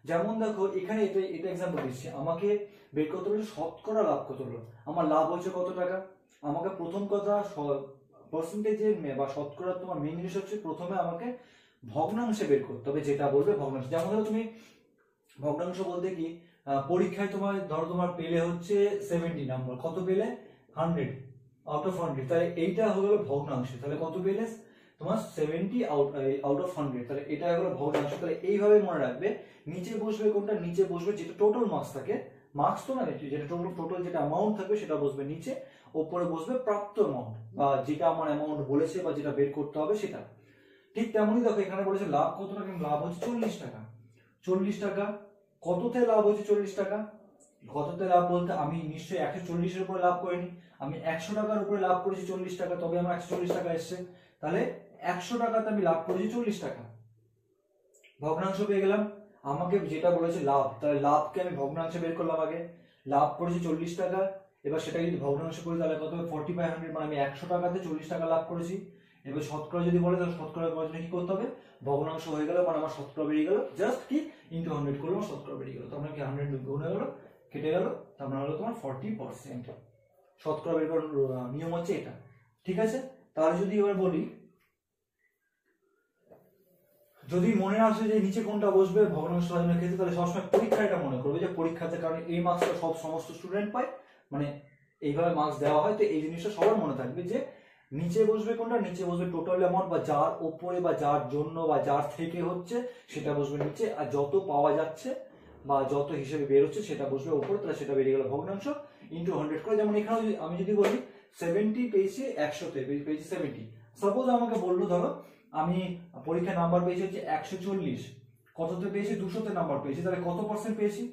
যেমন দেখো এখানে এটা এক্সাম্পল দিচ্ছি, আমাকে বের করতে হবে শতকরা লাভ কত হলো, আমার লাভ হচ্ছে কত টাকা। আমাকে প্রথম কথা পার্সেন্টেজের বা শতকরা তোমার মেইন জিনিস হচ্ছে প্রথমে আমাকে ভগ্নাংশে বের করতে হবে, যেটা বলবে ভগ্নাংশ। যেমন ধরো তুমি ভগ্নাংশ বলতে কি, পরীক্ষায় তোমার ধরো তোমার পেলে হচ্ছে 70 নাম্বার, কত পেলে 100 আউট অফ 100, তাহলে এইটা হলো ভগ্নাংশ। তাহলে কত পেলে তোমার 70 আউট অফ 100, তাহলে এটা হলো ভগ্নাংশ। তাহলে এইভাবে মনে রাখবে, নিচে বসবে কোনটা, নিচে বসবে যেটা টোটাল মার্কস থাকে, মার্কস তো না যেটা টোটাল যেটা অ্যামাউন্ট থাকবে সেটা বসবে নিচে, ওপরে বসবে প্রাপ্ত অ্যামাউন্ট বা যেটা আমার অ্যামাউন্ট বলেছে বা যেটা বের করতে হবে সেটা। ঠিক তেমনই দেখো এখানে বলেছে লাভ কত টাকা, লাভ হচ্ছে 40 টাকা। 40 টাকা কততে লাভ হচ্ছে 40 টাকা, কততে লাভ বলতে আমি নিশ্চয়ই 140 এর উপরে লাভ করিনি, আমি 100 টাকার উপরে লাভ করেছি 40 টাকা, তবে আমার 140 টাকা এসছে। তাহলে 100 টাকাতে আমি লাভ করেছি 40 টাকা, ভগ্নাংশ পেয়ে গেলাম। আমাকে যেটা বলেছে লাভ, তাহলে লাভকে আমি ভগ্নাংশে বের করলাম আগে, লাভ করেছি 40 টাকা। এবার সেটা যদি ভগ্নাংশ করি তাহলে কত হবে 40/100, মানে আমি 100 টাকাতে 40 টাকা লাভ করেছি। এবার শতকরা যদি বলে তাহলে শতকরা করার জন্য কি করতে হবে, ভগ্নাংশ হয়ে গেল মানে আমার শতকরা বেরিয়ে গেল, জাস্ট কি ইনটু 100 করলে আমার শতকরা বেরিয়ে গেল। তার মানে কি 100 গুণ হয়ে গেল, কেটে গেল, তার মানে হলো তোমার 40%। শতকরা বের করার নিয়ম হচ্ছে এটা, ঠিক আছে। তাহলে যদি এবার বলি, যদি মনে আসে যে নিচে কোনটা বসবে ভগ্নাংশ সাজানোর ক্ষেত্রে, তাহলে সবসময় পরীক্ষা এটা মনে করবে যে পরীক্ষাতে, কারণ এই মার্কসটা সমস্ত স্টুডেন্ট পায়, মানে এইভাবে মার্কস দেওয়া হয়, তো এই জিনিসটা সবার মনে থাকবে যে নিচে বসবে কোনটা, নিচে বসবে টোটাল অ্যামাউন্ট বা যার ওপরে বা যার জন্য বা যার থেকে হচ্ছে সেটা বসবে নিচে, আর যত পাওয়া যাচ্ছে বা যত হিসেবে বের হচ্ছে সেটা বসবে উপরে, তাহলে সেটা বেরিয়ে গেল ভগ্নাংশ ইন্টু 100 করে। যেমন এখানে আমি যদি বলি 70 পেয়েছি 100তে পেয়েছি 70, সাপোজ আমাকে বললো ধরো আমি পরীক্ষায় নাম্বার পেয়েছি হচ্ছে 140, কততে পেয়েছি 200তে নাম্বার পেয়েছি, তাহলে কত পার্সেন্ট পেয়েছি।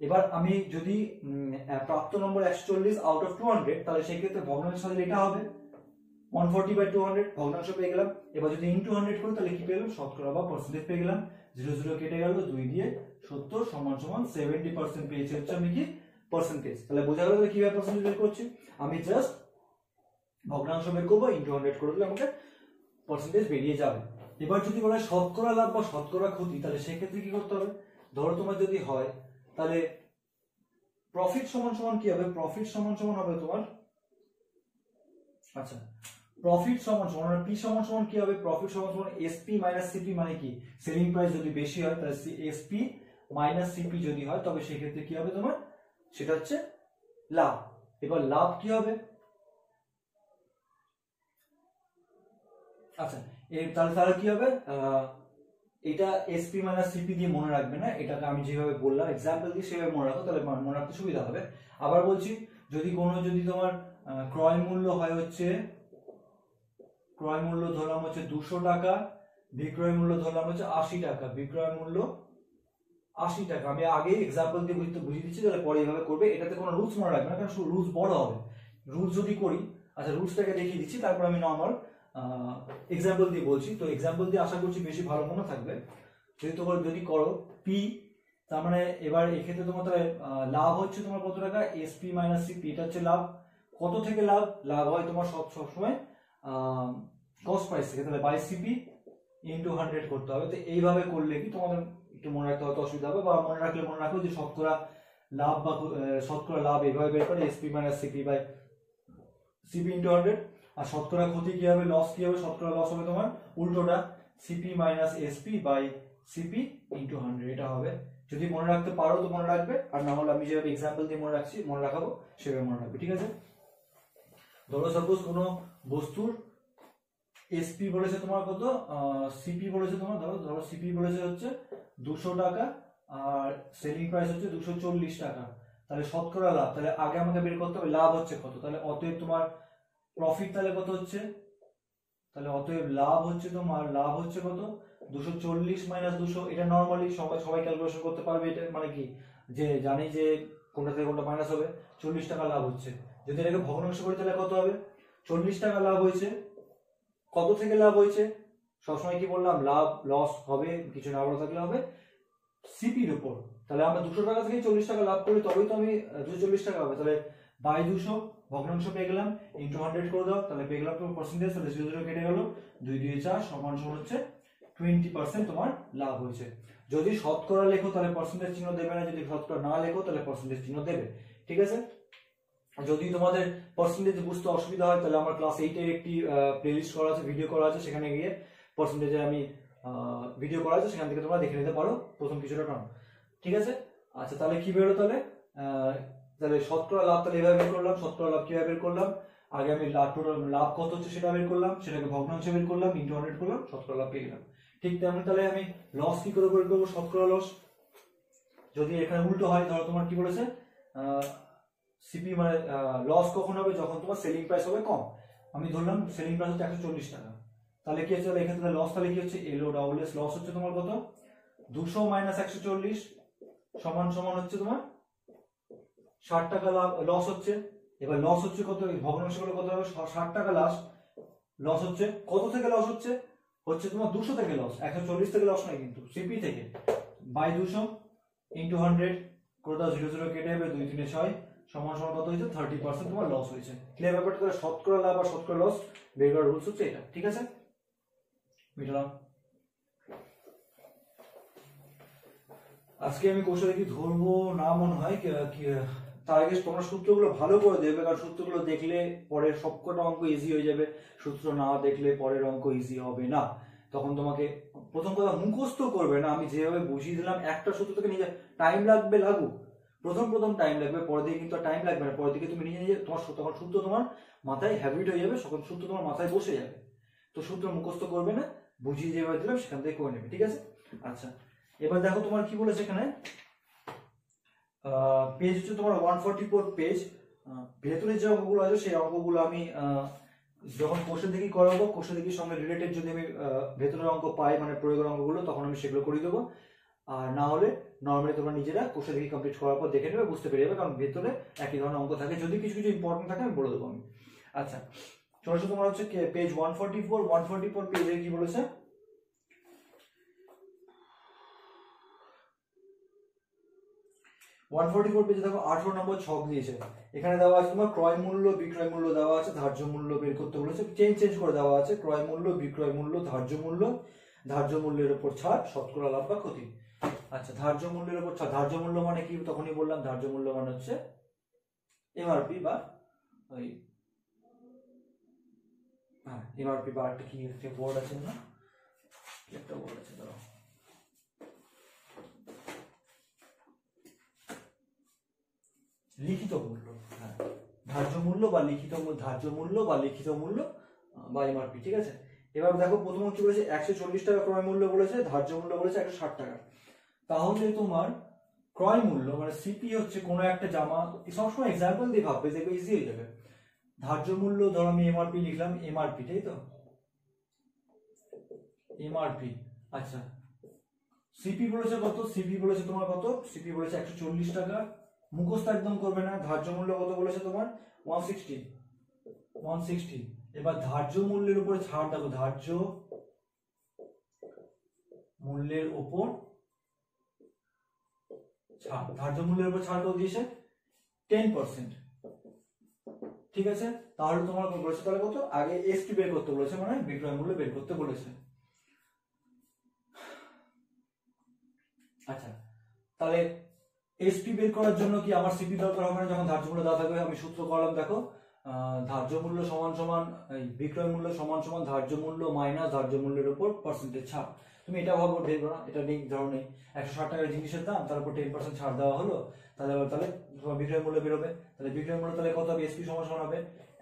এবার আমি যদি প্রাপ্ত নম্বর 140 আউট অফ 200, তাহলে সেই ক্ষেত্রে ভগ্নাংশ সাজালে এটা হবে 140/200, ভগ্নাংশ পেয়ে গেলাম। এবার যদি ইনটু 100 করি তাহলে কি পেলাম, শতকরা বা পার্সেন্টেজ পেয়ে গেলাম। 0 0 কেটে গেল, 2 দিয়ে 70 সমান সমান 70% পেয়েছি হচ্ছে আমি কি পার্সেন্টেজ। তাহলে বোঝা গেল কিভাবে পার্সেন্টেজ বের করছি, আমি জাস্ট ভগ্নাংশ বের করবো, ইনটু 100 করে দিলে আমাকে পার্সেন্টেজ বেরিয়ে যাবে। এবার যদি বলা হয় শতকরা লাভ বা শতকরা ক্ষতি, তাহলে সেক্ষেত্রে কি করতে হবে, ধরো তোমার যদি হয় তাহলে প্রফিট সমান সমান কি হবে, প্রফিট সমান সমান হবে তোমার, আচ্ছা প্রফিট সমান সমান পি সমান সমান কি হবে, প্রফিট সমান সমান এসপি মাইনাস সিপি, মানে কি সেলিং প্রাইস যদি বেশি হয় তাহলে এসপি মাইনাস সিপি যদি হয় তবে সেক্ষেত্রে কি হবে তোমার, সেটা হচ্ছে লাভ। এবার লাভ কি হবে, আচ্ছা তাহলে কি হবে, এটা এসপি মাইনাস সিপি দিয়ে মনে রাখবে না, এটাকে আমি যেভাবে বললাম এক্সাম্পল দিয়ে সেভাবে মনে রাখো, তাহলে মনে রাখতে সুবিধা হবে। আবার বলছি যদি তোমার ক্রয় মূল্য হয় হচ্ছে, ক্রয় মূল্য ধরলাম হচ্ছে 200 টাকা, বিক্রয় মূল্য ধরলাম হচ্ছে 80 টাকা, বিক্রয় মূল্য 80 টাকা। আমি আগে এক্সাম্পল দিয়ে বুঝিয়ে দিচ্ছি, তাহলে পরে এইভাবে করবে, এটাতে কোনো রুলস মনে রাখবে না, কারণ রুলস বড় হবে। রুলস যদি করি, আচ্ছা রুলসটাকে দেখিয়ে দিচ্ছি, তারপর আমি নর্মাল এক্সাম্পল দিয়ে বলছি। তো এক্সাম্পল দিয়ে আশা করছি বেশি ভালো মনে থাকবে। যদি করো পি, তার মানে এবার এক্ষেত্রে তোমার তাহলে লাভ হচ্ছে তোমার কত টাকা, এসপি মাইনাস সিপি, এটা হচ্ছে লাভ। কত থেকে লাভ, লাভ হয় তোমার সবসময় কস্ট প্রাইস থেকে, তাহলে বাই সিপি ইন্টু 100 করতে হবে। তো এইভাবে করলে কি তোমাদের একটু মনে রাখতে হয়তো অসুবিধা হবে, বা মনে রাখো যে শতকরা লাভ বা শতকরা লাভ এইভাবে বের করে SP minus CP by CP into 100। আর শতকরা ক্ষতি কি হবে, লস কি হবে, শতকরা লস হবে তোমার উল্টোটা, CP minus SP by CP into 100, এটা হবে। যদি মনে রাখতে পারো তো মনে রাখবে, আর না হলে আমি যেভাবে এক্সাম্পল দিয়ে মনে রাখাবো সেভাবে মনে রাখবে, ঠিক আছে। ধরো সাপোজ কোনো বস্তুর এসপি বলেছে তোমার কত, সিপি বলেছে তোমার, ধরো সিপি বলেছে হচ্ছে 200 টাকা আর সেলিং প্রাইস হচ্ছে 240 টাকা, তাহলে শতকরা লাভ, তাহলে আগে আমাকে বের করতে হবে লাভ হচ্ছে কত, তাহলে অতএব তোমার প্রফিট তাহলে কত হচ্ছে, তাহলে অতএব লাভ হচ্ছে তোমার, লাভ হচ্ছে কত, 240 মাইনাস 200, এটা নর্মালি সবাই ক্যালকুলেশন করতে পারবে। এটা মানে কি, যে জানি যে কোনটা থেকে কোনটা মাইনাস হবে। 40 টাকা লাভ হচ্ছে, যদি এটাকে ভগ্নাংশ করি তাহলে কত হবে? 40 টাকা লাভ হয়েছে, কত থেকে লাভ হয়েছে? সবসময় কি বললাম, লাভ লস হবে, কিছু না বলা থাকলে হবে সিপির উপর। তাহলে আমরা 200 টাকা থেকে 40 টাকা লাভ করি, তবেই তো আমি 240 টাকা হবে। তাহলে বাই 200 ভগ্নাংশ পেয়ে গেলাম, ইন্টু 100 করে দাও, তাহলে পেয়ে গেলাম তোমার পার্সেন্টেজ। তাহলে 0 0 কেটে গেল, 2 2 4 সমান সমান হচ্ছে 20% তোমার লাভ হয়েছে। যদি শতকরা লেখো তাহলে পার্সেন্টেজ চিহ্ন দেবে না, যদি শতকরা না লেখো তাহলে পার্সেন্টেজ চিহ্ন দেবে। ঠিক আছে? যদি তোমাদের পার্সেন্টেজ বুঝতে অসুবিধা হয় তাহলে আমার ক্লাস 8 এর একটি প্লেলিস্ট করা আছে, ভিডিও করা আছে, সেখানে গিয়ে পার্সেন্টেজে আমি ভিডিও করা আছে, সেখান থেকে তোমরা দেখে নিতে পারো প্রথম কিছুটা টার্ম। ঠিক আছে? আচ্ছা, তাহলে কি বেরো তাহলে? তাহলে শতকরা লাভ তাহলে এভাবে বের করলাম। শতকরা লাভ কিভাবে বের করলাম? আগে আমি টোটাল লাভ কত হচ্ছে সেটা বের করলাম, সেটাকে ভগ্নাংশে বের করলাম, ইন্টু 100 করলাম, শতকরা লাভ পেয়ে গেলাম। ঠিক তেমনি তাহলে আমি লস কি করে বের করবো? শতকরা লস। যদি এখানে উল্টো হয়, ধরো তোমার কি বলেছে, সিপি মানে লস কখন হবে? যখন তোমার সেলিং প্রাইস হবে কম। আমি ধরলাম সেলিং প্রাইস হচ্ছে 140 টাকা, তাহলে কি হচ্ছে এখানে লস? তাহলে কি হচ্ছে? LOSS লস হচ্ছে তোমার কত? 200 মাইনাস 140 সমান সমান হচ্ছে তোমার 60 টাকা লস হচ্ছে। এবার লস হচ্ছে কত? ভগ্নাংশ করে কত হবে? 60 টাকা লস হচ্ছে। কত থেকে লস হচ্ছে? হচ্ছে তোমার 200 থেকে লস, 140 থেকে লস নয় কিন্তু, সিপি থেকে। বাই 200 ইন্টু 100 করে দাও, 0 0 কেটে যাবে, 2 3 6 সমান সমান কত হয়েছে? 30% তোমার লস হয়েছে। ক্লিয়ার ব্যাপারটা? তাহলে শতকরা লাভ আর শতকরা লস বের করার রুলস হচ্ছে এটা। ঠিক আছে, মিটালাম। আজকে আমি কোষে দেখি ধরবো না মনে হয়, তার আগে তোমরা সূত্রগুলো ভালো করে দেবে, কারণ সূত্রগুলো দেখলে পরের সবকটা অঙ্ক ইজি হয়ে যাবে, সূত্র না দেখলে পরের অঙ্ক ইজি হবে না। তখন তোমাকে প্রথম কথা মুখস্থ করবে না, আমি যেভাবে বুঝিয়ে দিলাম একটা সূত্র থেকে নিজে টাইম লাগবে, লাগুক প্রথম টাইম লাগবে, পরের দিকে কিন্তু টাইম লাগবে না। পরের দিকে তুমি নিজে তোমার তখন সূত্র তোমার মাথায় হ্যাবিট হয়ে যাবে, সকল সূত্র তোমার মাথায় বসে যাবে। তো সূত্র মুখস্থ করবে না, বুঝিয়ে যেভাবে দিলাম সেখান থেকে করে নেবে। ঠিক আছে? আচ্ছা, এবার দেখো তোমার কি বলেছে এখানে, পেজ হচ্ছে তোমার 144 পেজ। ভেতরে যে অঙ্কগুলো আছে সেই অঙ্কগুলো আমি যখন কোষে দেখি করাবো, কোষে দেখি সঙ্গে রিলেটেড যদি আমি ভেতরের অঙ্ক পাই, মানে প্রয়োগের অঙ্কগুলো, তখন আমি সেগুলো করে দেবো। আর না হলে নর্মালি তোমরা নিজেরা কোষে দেখি কমপ্লিট করার পর দেখে নেবে, বুঝতে পেরে যাবে, কারণ ভেতরে একই ধরনের অঙ্ক থাকে। যদি কিছু কিছু ইম্পর্টেন্ট থাকে আমি বলে দেবো আমি। আচ্ছা, চলো তোমার হচ্ছে পেজ 144 পেজে কি বলেছে, 144 পেজে দেখো 18 নম্বর ছক দিয়েছে। এখানে দেওয়া আছে তোমার ক্রয় মূল্য, বিক্রয় মূল্য দেওয়া আছে, ধার্য মূল্য বের করতে বলেছে। চেঞ্জ করে দেওয়া আছে ক্রয় মূল্য, বিক্রয় মূল্য, ধার্য মূল্যের উপর ছাড়, শতকরা লাভ বা ক্ষতি। আচ্ছা, ধার্য মূল্যের উপর ছাড়, ধার্য মূল্য মানে কি? তখনই বললাম ধার্য মূল্য মানে হচ্ছে এমআরপি বা ওই এমআরপি বা একটা কি একটা বোর্ড আছে না, একটা বোর্ড আছে ধরো, লিখিত মূল্য। হ্যাঁ, ধার্য মূল্য বা লিখিত মূল্য বা এমআরপি। ঠিক আছে? এবার দেখো প্রথম কি বলেছে, 140 টাকা ক্রয় মূল্য বলেছে, ধার্য মূল্য বলেছে 160 টাকা। তাহলে তোমার ক্রয় মূল্য মানে সিপি হচ্ছে কোনো একটা জামা, সবসময় এক্সাম্পল দিয়ে ভাববে, দেখবে ইজি হয়ে যাবে। ধার্য মূল্য ধরো আমি এমআরপি লিখলাম, এমআরপি, তাই তো, এমআরপি। আচ্ছা, সিপি বলেছে কত? সিপি বলেছে তোমার কত? সিপি বলেছে 140 টাকা। মুখস্থ একদম করবে না। ধার্য মূল্য কত বলেছে তোমার? 160। এবার ধার্য মূল্যের উপরে ছাড় দেখো, ধার্য মূল্যের উপর ছাড়, ধার্য মূল্যের উপর ছাড় কত দিয়েছে? 10%। ঠিক আছে? তাহলে তোমার বলেছে তাহলে কত? আগে এসপি বের করতে বলেছে, মানে বিক্রয় মূল্য বের করতে বলেছে। আচ্ছা, তাহলে এসপি বের করার জন্য কি আমার সিপি দরকার হবে না? যখন ধার্য মূল্য দেওয়া থাকবে, আমি সূত্র করলাম দেখো, ধার্য মূল্য সমান সমান বিক্রয় মূল্য সমান সমান ধার্য মূল্য মাইনাস ধার্য মূল্যের উপর পার্সেন্টেজ ছাড়। তুমি এটা ভাবো, ভেবো না, এটা নেই, ধরো নেই 160 টাকার জিনিসের দাম, তার উপর 10% ছাড় দেওয়া হলো, তাহলে তোমার বিক্রয় মূল্য বেরোবে। তাহলে বিক্রয় মূল্য তাহলে কত হবে? এসপি সমান সমান হবে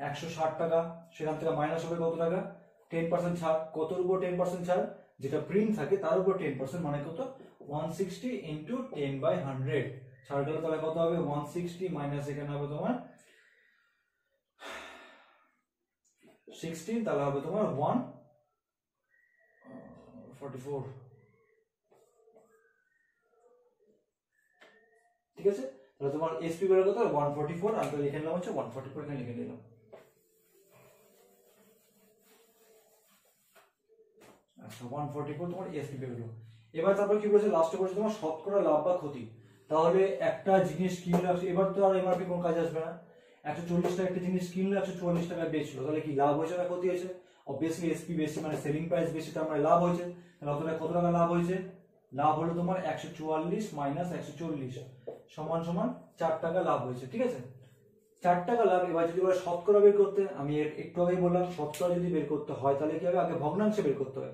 160 টাকা, সেখান থেকে মাইনাস হবে কত টাকা? 10% ছাড়। কতর উপর 10% ছাড়? যেটা প্রিন্ট থাকে তার উপর 10%, মানে কত? 160 ইন্টু 10/100 ছাড় গেলে তাহলে কত হবে? 160 মাইনাস এখানে হবে তোমার 16, তাহলে হবে তোমার 1 144, ঠিক আছে। তাহলে তোমার এসপি বের কত 144, আমি তো লিখে নিলাম হচ্ছে 144, এখানে লিখে নিলাম। আচ্ছা 144 তোমার এসপি বের হলো। এবার তারপর কি বলেছে লাস্টে বলেছে তোমার শতকরা লাভ বা ক্ষতি। তাহলে একটা জিনিস কিনলে, এবার তো আর এমআরপি কোনো কাজে আসবে না। 140 টাকা একটা জিনিস কিনলে 144 টাকায় বেচলো, তাহলে কি লাভ হয়েছে না ক্ষতি হয়েছে? অবভিয়াসলি এসপি বেশি মানে সেলিং প্রাইস বেশি, তার মানে লাভ হয়েছে। তাহলে কত টাকা লাভ হয়েছে? লাভ হলো তোমার 144 মাইনাস 140 সমান সমান 4 টাকা লাভ হয়েছে, ঠিক আছে। 4 টাকা লাভ। এবার যদি ওরা শতকরা বের করতে, আমি একটু আগেই বললাম শতকরা যদি বের করতে হয় তাহলে কি হবে, আগে ভগ্নাংশে বের করতে হয়।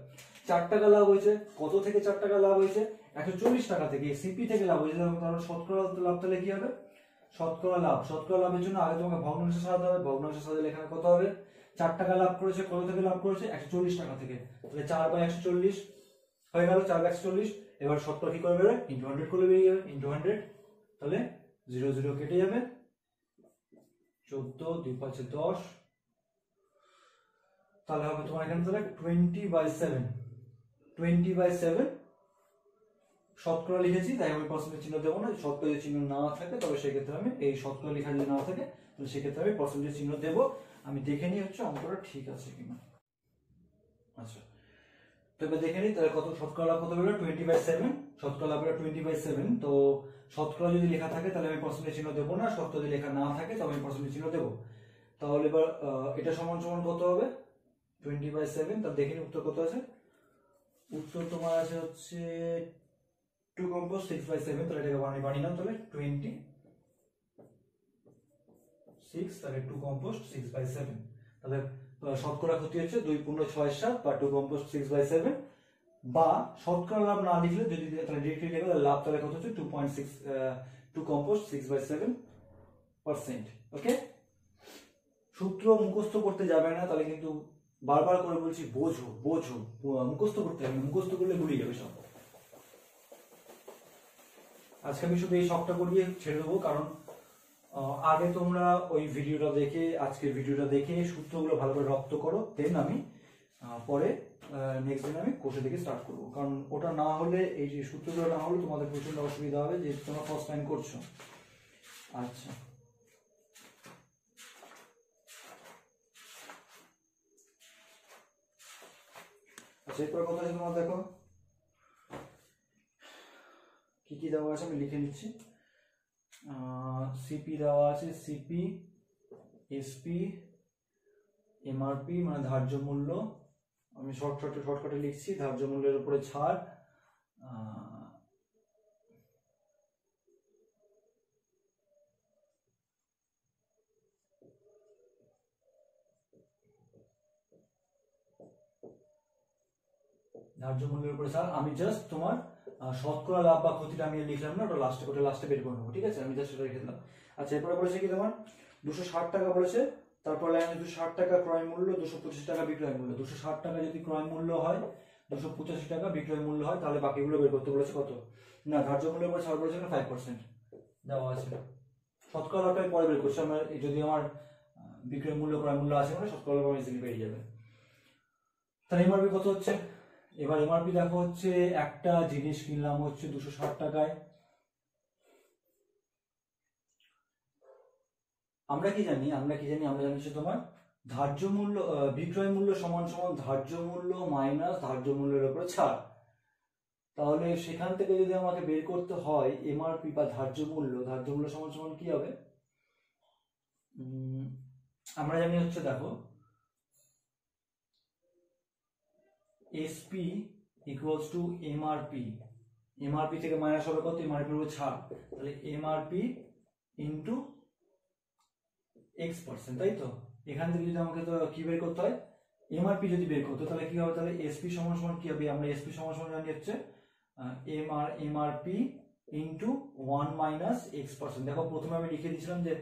4 টাকা লাভ হয়েছে, কত থেকে 4 টাকা লাভ হয়েছে? 140 টাকা থেকে, সিপি থেকে লাভ হয়েছে। তাহলে শতকরা লাভ তাহলে কি হবে? শতকরা লাভ। শতকরা লাভের জন্য আগে তোমাকে ভগ্নাংশ সাজাতে হবে। ভগ্নাংশ সাজালে এখানে কত হবে? 4 টাকা লাভ করেছে, কত থেকে লাভ করেছে? 140 টাকা থেকে। তাহলে 4/140 হয়ে গেল, 4/140। এবার শতকরা কি করে বেরোয়? ইন্টু 100 করলে বেরিয়ে যাবে, ইন্টু 100। তাহলে 0 0 কেটে যাবে, 14 2 5 10। তাহলে হবে তোমার এখানে তাহলে 20/7। 20/7 শতকরা লিখেছি, তাই আমি পার্সেন্টেজ চিহ্ন দেবো না। শতকরা যদি চিহ্ন না থাকে তবে সেক্ষেত্রে আমি এই শতকরা লেখা যদি না থাকে তাহলে সেক্ষেত্রে আমি পার্সেন্টেজ চিহ্ন দেবো। আমি দেখে নিই হচ্ছে অঙ্কটা ঠিক আছে কিনা। আচ্ছা, তো এবার দেখে নিই তাহলে কত শতকরা লাভ কত বেরোলো? 20/7। শতকরা লাভ বেরোলো 20/7। তো শতকরা যদি লেখা থাকে তাহলে আমি পার্সেন্টেজ চিহ্ন দেবো না, শতকরা যদি লেখা না থাকে তবে আমি পার্সেন্টেজ চিহ্ন দেবো। তাহলে এবার এটা সমান সমান কত হবে? 20/7। তাহলে দেখে নিই উত্তর কত আছে। উত্তর তোমার আছে হচ্ছে 2 কম্পোজ 6/7। তাহলে এটাকে বানিয়ে নাও, তাহলে 26, তাহলে 2 কম্পোজ 6/7। তাহলে শতকরা ক্ষতি হচ্ছে 2 × 6 = 7 বা 2 কম্পোজ 6/7। বা শতকরা লাভ না লিখলে যদি তাহলে ডিরেক্টলি লিখলে তাহলে লাভ তাহলে কত হচ্ছে 2 কম্পোজ 6/7%। ওকে, সূত্র মুখস্থ করতে যাবে না, তাহলে কিন্তু বারবার করে বলছি বোঝো বোঝো, মুখস্থ করতে হবে, মুখস্থ করলে গুলিয়ে যাবে সব। আজকে আমি শুধু এই শখটা করিয়ে ছেড়ে দেবো, কারণ আগে তোমরা ওই ভিডিওটা দেখে, আজকের ভিডিওটা দেখে সূত্রগুলো ভালো করে রপ্ত করো, দেন আমি পরে নেক্সট দিন আমি কোর্সে থেকে স্টার্ট করবো। কারণ ওটা না হলে, এই যে সূত্রগুলো না হলে তোমাদের প্রচন্ড অসুবিধা হবে, যে তোমরা ফার্স্ট টাইম করছো। আচ্ছা, এরপর কথা আছে তোমার, দেখো কি কি দেওয়া আছে আমি লিখে নিচ্ছি। সিপি দেওয়া আছে, সিপি, এসপি, এমআরপি মানে ধার্য মূল্য, আমি শর্টকাটে লিখছি, ধার্য মূল্যের উপরে ছাড়, ধার্য মূল্যের উপরে ছাড়। আমি জাস্ট তোমার শতকরা লাভ বা ক্ষতিটা আমি লিখলাম না, ওটা লাস্টে বের করে নেবো, ঠিক আছে। আমি জাস্ট সেটা রেখে দিলাম। আচ্ছা, এরপরে বলেছে কি তোমার 260 টাকা বলেছে, তারপর লাইনে 260 টাকা ক্রয় মূল্য, 225 টাকা বিক্রয় মূল্য। 260 টাকা যদি ক্রয় মূল্য হয়, 285 টাকা বিক্রয় মূল্য হয়, তাহলে বাকিগুলো বের করতে বলেছে কত না, ধার্য মূল্যের উপর ছাড় বলেছে 5% দেওয়া আছে। শতকরা লাভটা পরে বের করছি আমরা, যদি আমার বিক্রয় মূল্য ক্রয় মূল্য আছে মানে শতকরা লাভ ইজিলি বেরিয়ে যাবে। তাহলে এমআরপি কত হচ্ছে? এবার এমআরপি দেখো হচ্ছে একটা জিনিস কিনলাম হচ্ছে 260 টাকায়। আমরা কি জানি হচ্ছে তোমার ধার্য মূল্য, বিক্রয় মূল্য সমান সমান ধার্য মূল্য মাইনাস ধার্য মূল্যের উপরে ছাড়। তাহলে সেখান থেকে যদি আমাকে বের করতে হয় এমআরপি বা ধার্য মূল্য সমান সমান কি হবে? আমরা জানি হচ্ছে দেখো SP equals two MRP, MRP থেকে মাইনাস হবে কত? এমআরপির উপর ছাড়, তাহলে এমআরপি ইন্টু x%, তাই তো। এখান থেকে যদি আমাকে তো কি বের করতে হয়, এমআরপি যদি বের করতে, তাহলে কি হবে? তাহলে এসপি সমান সমান কি হবে? আমরা এসপি সমান সমান জানি হচ্ছে এমআরপি ইন্টু 1 মাইনাস x%। দেখো প্রথমে আমি লিখে দিয়েছিলাম যে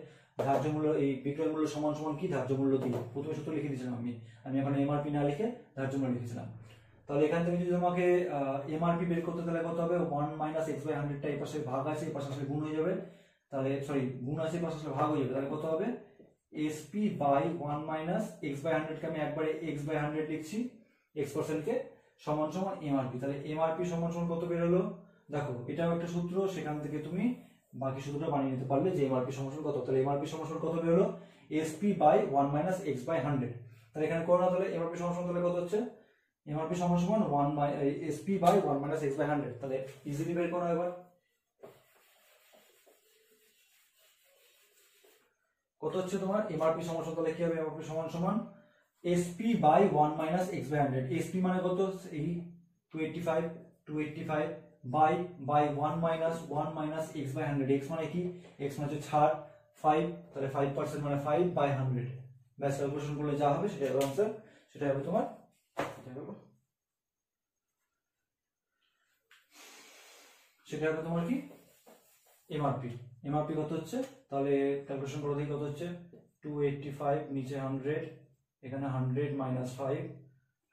ধার্য মূল্য, এই বিক্রয় মূল্য সমান সমান কি ধার্য মূল্য দিয়ে প্রথমে সূত্র লিখে দিয়েছিলাম আমি এখন এমআরপি না লিখে ধার্য মূল্য লিখেছিলাম। তাহলে এখান থেকে যদি আমাকে এমআরপি বের করতে, তাহলে কত হবে? 1 মাইনাস x/100টা এই পাশে ভাগ আছে, এই পাশে আসলে গুণ হয়ে যাবে, তাহলে সরি গুণ আছে এই পাশে আসলে ভাগ হয়ে যাবে, তাহলে কত হবে? SP বাই 1 মাইনাস x/100 কে আমি একবারে x/100 লিখছি, x% কে সমান সমান এমআরপি। তাহলে এমআরপি সমান সমান কত বের হলো? দেখো এটাও একটা সূত্র, সেখান থেকে তুমি বাকি সূত্রটা বানিয়ে নিতে পারলে যে এমআরপি সমান সমান কত। তাহলে এমআরপি সমান সমান কত বের হলো? SP by 1 minus x by 100। তাহলে এখানে করো না, তাহলে এমআরপি সমান সমান তাহলে কত হচ্ছে? এমআরপি সমান সমান 1 by SP by 1 minus x by 100। তাহলে ইজিলি বের করো এবার কত হচ্ছে তোমার এমআরপি সমান সমান। তাহলে কি হবে? এমআরপি সমান সমান SP by 1 minus x by 100। SP মানে কত? এই 285 by 1 minus x by 100। X মানে কি? এক্স মানে হচ্ছে ছাড় 5, তাহলে 5% মানে 5 বাই 100। ব্যাস ক্যালকুলেশন করলে যা হবে সেটা হবে आंसर। সেটা হবে তোমার কি? এমআরপি। এমআরপি কত হচ্ছে? তাহলে ক্যালকুলেশন করে দেখি কত হচ্ছে। 285 নিচে 100, এখানে 100 মাইনাস 5,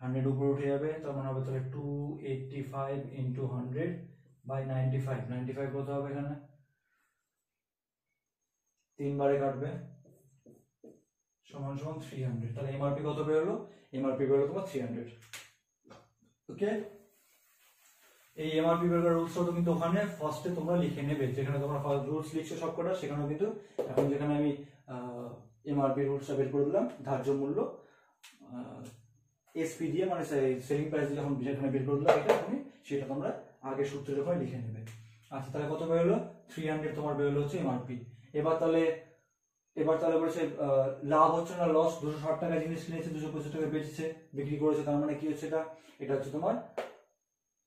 100 উপরে উঠে যাবে, তার মানে হবে তাহলে 285 ইন্টু 100 বাই 95। 95 কত হবে? এখানে 3 বারে কাটবে, সমান সমান 300। তাহলে এমআরপি কত বের হলো? এমআরপি বের হলো তোমার 300। ওকে, এই এমআরপি বের করার রুলসটা কিন্তু ওখানে ফার্স্টে তোমরা লিখে নেবে, যেখানে তোমরা ফার্স্ট রুলস লিখছো সবকটা, সেখানেও কিন্তু এখন যেখানে আমি এমআরপি রুলসটা বের করে দিলাম, ধার্য মূল্য এসপি দিয়ে মানে সেলিং প্রাইস যখন যেখানে বের করে দিলাম এটা তুমি সেটা তোমরা আগে সূত্রে যখন লিখে নেবে। আচ্ছা, তাহলে কত বের হলো? 300 তোমার বের হলো হচ্ছে এমআরপি। এবার তাহলে বলছে লাভ হচ্ছে না লস? 260 টাকা জিনিস কিনেছে, 225 টাকা বেচেছে, বিক্রি করেছে, তার মানে কি হচ্ছে? এটা হচ্ছে তোমার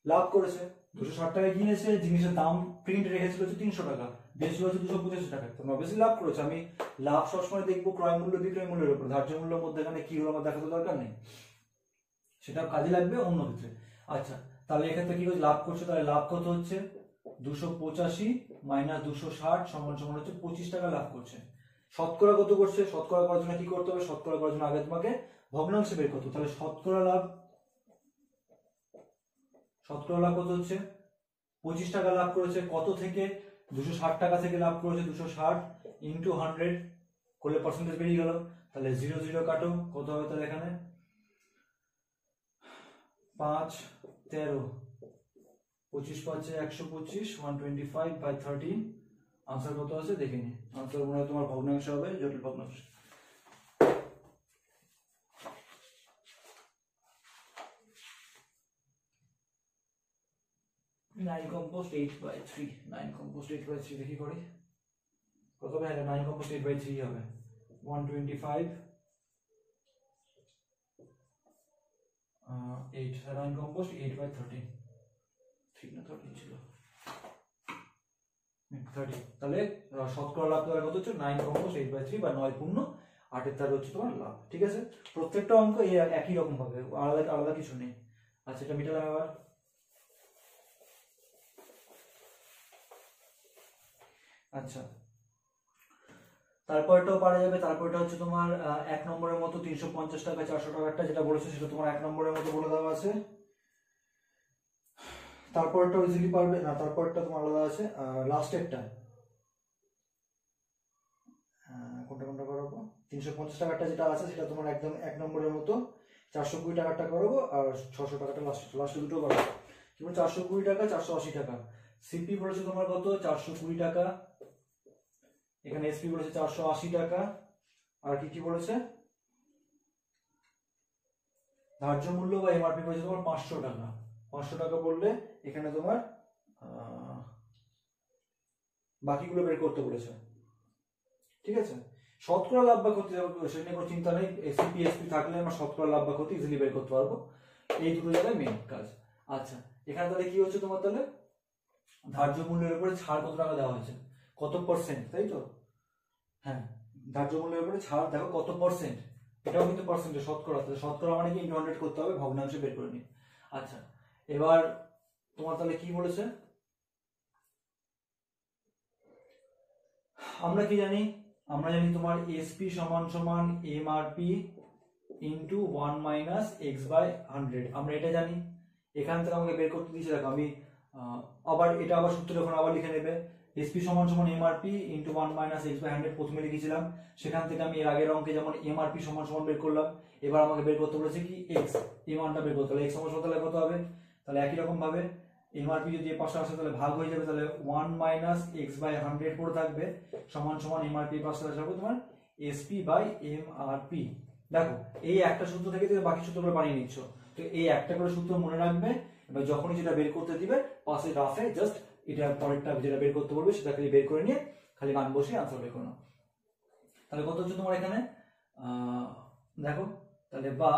লাভ করেছে। 260 টাকায় কিনেছে, জিনিসের দাম প্রিন্ট রেখেছিল হচ্ছে 300 টাকা, বেচলো হচ্ছে 285 টাকা, তোমরা বেশি লাভ করেছে। আমি লাভ সবসময় দেখবো ক্রয় মূল্য বিক্রয় মূল্যের উপর, ধার্য মূল্যের মধ্যে এখানে কি হলো আমার দেখাতে দরকার নেই, সেটা কাজে লাগবে অন্য ক্ষেত্রে। আচ্ছা, তাহলে এক্ষেত্রে কি লাভ করছে? তাহলে লাভ কত হচ্ছে? 285 মাইনাস 260 সমান সমান হচ্ছে 25 টাকা লাভ করছে। শতকরা কত করছে? শতকরা করার জন্য কি করতে হবে? শতকরা করার জন্য আগে তোমাকে ভগ্নাংশে বের করতে হবে। তাহলে শতকরা লাভ কত হচ্ছে? 25 টাকা লাভ করেছে। কত থেকে? 260 টাকা থেকে লাভ করেছে। 260 ইন্টু 100 করলে পার্সেন্টেজ বেরিয়ে গেল। তাহলে 0 0 কাটো, কত হবে তাহলে এখানে? 5 13 25 পাচ্ছে 125, 125 বাই 13। আনসার কত আছে দেখে নি। আনসার মনে হয় তোমার ভগ্নাংশ হবে, জটিল ভগ্নাংশ। নাইন কম্পোস্ট 8/3, 9 কম্পোস্ট 8/3 দেখি করি কত হবে। 9 কম্পোস্ট 8/3 হবে 125 8, 9 কম্পোস্ট 8/13, 3 না 13 ছিল 30। তাহলে শতকরা লাভ কত হচ্ছে? 9 কম্পোস্ট 8/3 বা 9 পূর্ণ 8 তার হচ্ছে তোমার লাভ। ঠিক আছে, প্রত্যেকটা অঙ্ক একই রকম হবে, আলাদা আলাদা কিছু নেই। আচ্ছা, এটা মিটালাম এবার। আচ্ছা, তারপরটাও পারা যাবে। তারপরটা হচ্ছে তোমার 1 নম্বরের মতো 350 টাকা 400 টাকাটা যেটা বলেছে সেটা তোমার 1 নম্বরের মতো বলে দেওয়া আছে। তারপরটা ইজিলি পারবে না, তারপরটা তোমার আলাদা আছে। লাস্টেরটা কোনটা করাবো? 350 টাকাটা যেটা আছে সেটা তোমার একদম 1 নম্বরের মতো। 420 টাকাটা করাবো আর 600 টাকাটা লাস্টে দুটো করাবো। কি বলছে? 420 টাকা 480 টাকা। সিপি বলেছে তোমার কত? 420 টাকা। এখানে এসপি বলেছে 480 টাকা। আর কি বলেছে? ধার্য মূল্য বা এমআরপি বলেছে তোমার 500 টাকা। 500 টাকা বললে এখানে তোমার বাকিগুলো বের করতে বলেছে। ঠিক আছে, শতকরা লাভ বা ক্ষতি সেটা নিয়ে কোনো চিন্তা নেই। এসপি এসপি থাকলে আমরা শতকরা লাভ বা ক্ষতি ইজিলি বের করতে পারবো। এই দুটো জায়গায় মেন কাজ। আচ্ছা, এখানে তাহলে কি হচ্ছে তোমার? তাহলে ধার্য মূল্যের উপরে ছাড় কত টাকা দেওয়া হয়েছে, কত পার্সেন্ট, তাই তো? হ্যাঁ, ধার্য মূল্যের উপরে ছাড় দেখো কত পার্সেন্ট, এটাও কিন্তু পার্সেন্টে শতকরা। শতকরা মানে কি? ইন্টু 100 করতে হবে, ভগ্নাংশে বের করে নিই। আচ্ছা, এবার তোমার তাহলে কি বলেছে? আমরা কি জানি? আমরা জানি তোমার এসপি সমান সমান MRP into 1 minus x by 100। আমরা এটা জানি। এখান থেকে আমাকে বের করতে দিয়েছে, দেখো আমি এটা আবার সূত্র যখন আবার লিখে নেবে, এসপি সমান সমান MRP into 1 minus x by 100 প্রথমে লিখেছিলাম, সেখান থেকে আমি এর আগের অঙ্কে যেমন এমআরপি সমান সমান বের করলাম, এবার আমাকে বের করতে বলেছে কি এক্স, এই মানটা বের করতে হবে। এক্স সমান সমান তাহলে কত হবে, তাহলে একই রকম ভাবে এমআরপি যদি এর পাশে আসে তাহলে ভাগ হয়ে যাবে, তাহলে 1 মাইনাস এক্স বাই 100 পড়ে থাকবে সমান সমান এমআরপি এর পাশে আসবে তোমার এসপি বাই এমআরপি। দেখো এই একটা সূত্র থেকে তুমি বাকি সূত্রগুলো বানিয়ে নিচ্ছ, তো এই একটা করে সূত্র মনে রাখবে, এবার যখনই যেটা বের করতে দিবে পাশে রাফে জাস্ট এটা পরেরটা যেটা বের করতে বলবে সেটা খালি বের করে নিয়ে খালি মান বসিয়ে আনসার বের করো। তাহলে কত হচ্ছে তোমার এখানে দেখো, তাহলে বা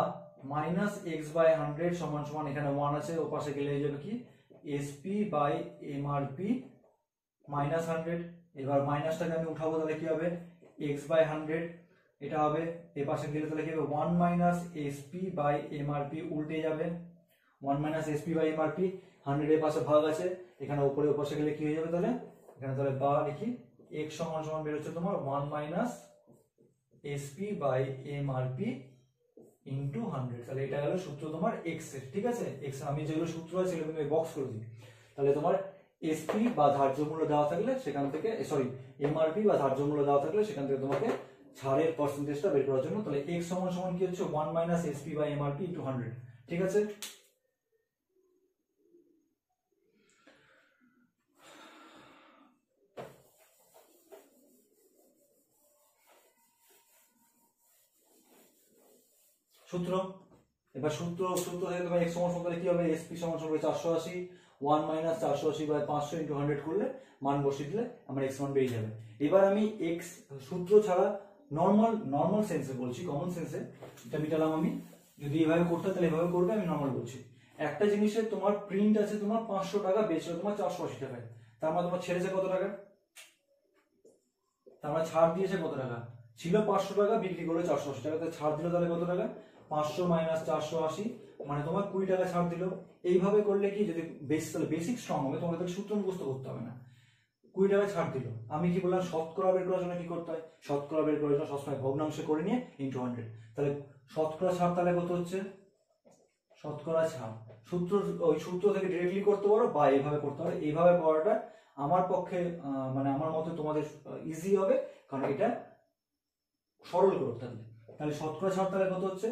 মাইনাস এক্স বাই 100 সমান সমান এখানে 1 আছে, ও পাশে গেলে হয়ে যাবে কি এসপি বাই এমআরপি মাইনাস 100। এবার মাইনাসটাকে আমি উঠাবো, তাহলে কি হবে এক্স বাই 100 এটা হবে, এর পাশে গেলে তাহলে কি হবে 1 মাইনাস এসপি বাই এমআরপি উল্টে যাবে, 1 মাইনাস এসপি বাই এমআরপি 100 এর পাশে ভাগ আছে, এখানে উপরে ও পাশে গেলে কি হয়ে যাবে, তাহলে এখানে তাহলে বা লিখি x সমান সমান বের হচ্ছে তোমার 1 minus SP by MRP into 100। তাহলে এটা হলো সূত্র তোমার x এর, ঠিক আছে। x আমি যেগুলো সূত্র আছে সেগুলো আমি বক্স করে দিই। তাহলে তোমার এসপি বা ধার্য মূল্য দেওয়া থাকলে সেখান থেকে সরি এমআরপি বা ধার্য মূল্য দেওয়া থাকলে সেখান থেকে তোমাকে ছাড়ের পার্সেন্টেজটা বের করার জন্য, তাহলে x সমান সমান কি হচ্ছে 1 minus SP by MRP into 100, ঠিক আছে। সূত্র, এবার সূত্র থেকে তোমার x সমান সমান কি হবে এসপি সমান সমান 480, 1 মাইনাস 480 বাই 500 ইনটু 100 করলে মান বসিয়ে দিলে আমার x মান বেরিয়ে যাবে। এবার আমি x সূত্র ছাড়া নর্মাল সেন্সে বলছি, কমন সেন্সে এটা মিটালাম আমি, যদি এভাবে করতে তাহলে এভাবে করবে, আমি নর্মাল বলছি। একটা জিনিসের তোমার প্রিন্ট আছে তোমার 500 টাকা, বেচলো তোমার 480 টাকায়, তার মানে তোমার ছেড়েছে কত টাকা, তার মানে ছাড় দিয়েছে কত টাকা, ছিল 500 টাকা বিক্রি করলো 480 টাকা, তাহলে ছাড় দিল তাহলে কত টাকা 500 মাইনাস 480 মানে তোমার 20 টাকা ছাড় দিল। এইভাবে করলে কি যদি বেসিক স্ট্রং হবে তোমাকে তাহলে সূত্র মুখস্থ করতে হবে না। 20 টাকা ছাড় দিল, আমি কি বললাম শতকরা বের করার জন্য কি করতে হয়, শতকরা বের করার জন্য সবসময় ভগ্নাংশে করে নিয়ে ইনটু 100, তাহলে শতকরা ছাড় তাহলে কত হচ্ছে শতকরা ছাড়, ওই সূত্র থেকে ডিরেক্টলি করতে পারো বা এইভাবে করতে পারো। এইভাবে করাটা আমার পক্ষে মানে আমার মতে তোমাদের ইজি হবে, কারণ এটা সরল করতে হবে। তাহলে শতকরা ছাড় তাহলে কত হচ্ছে,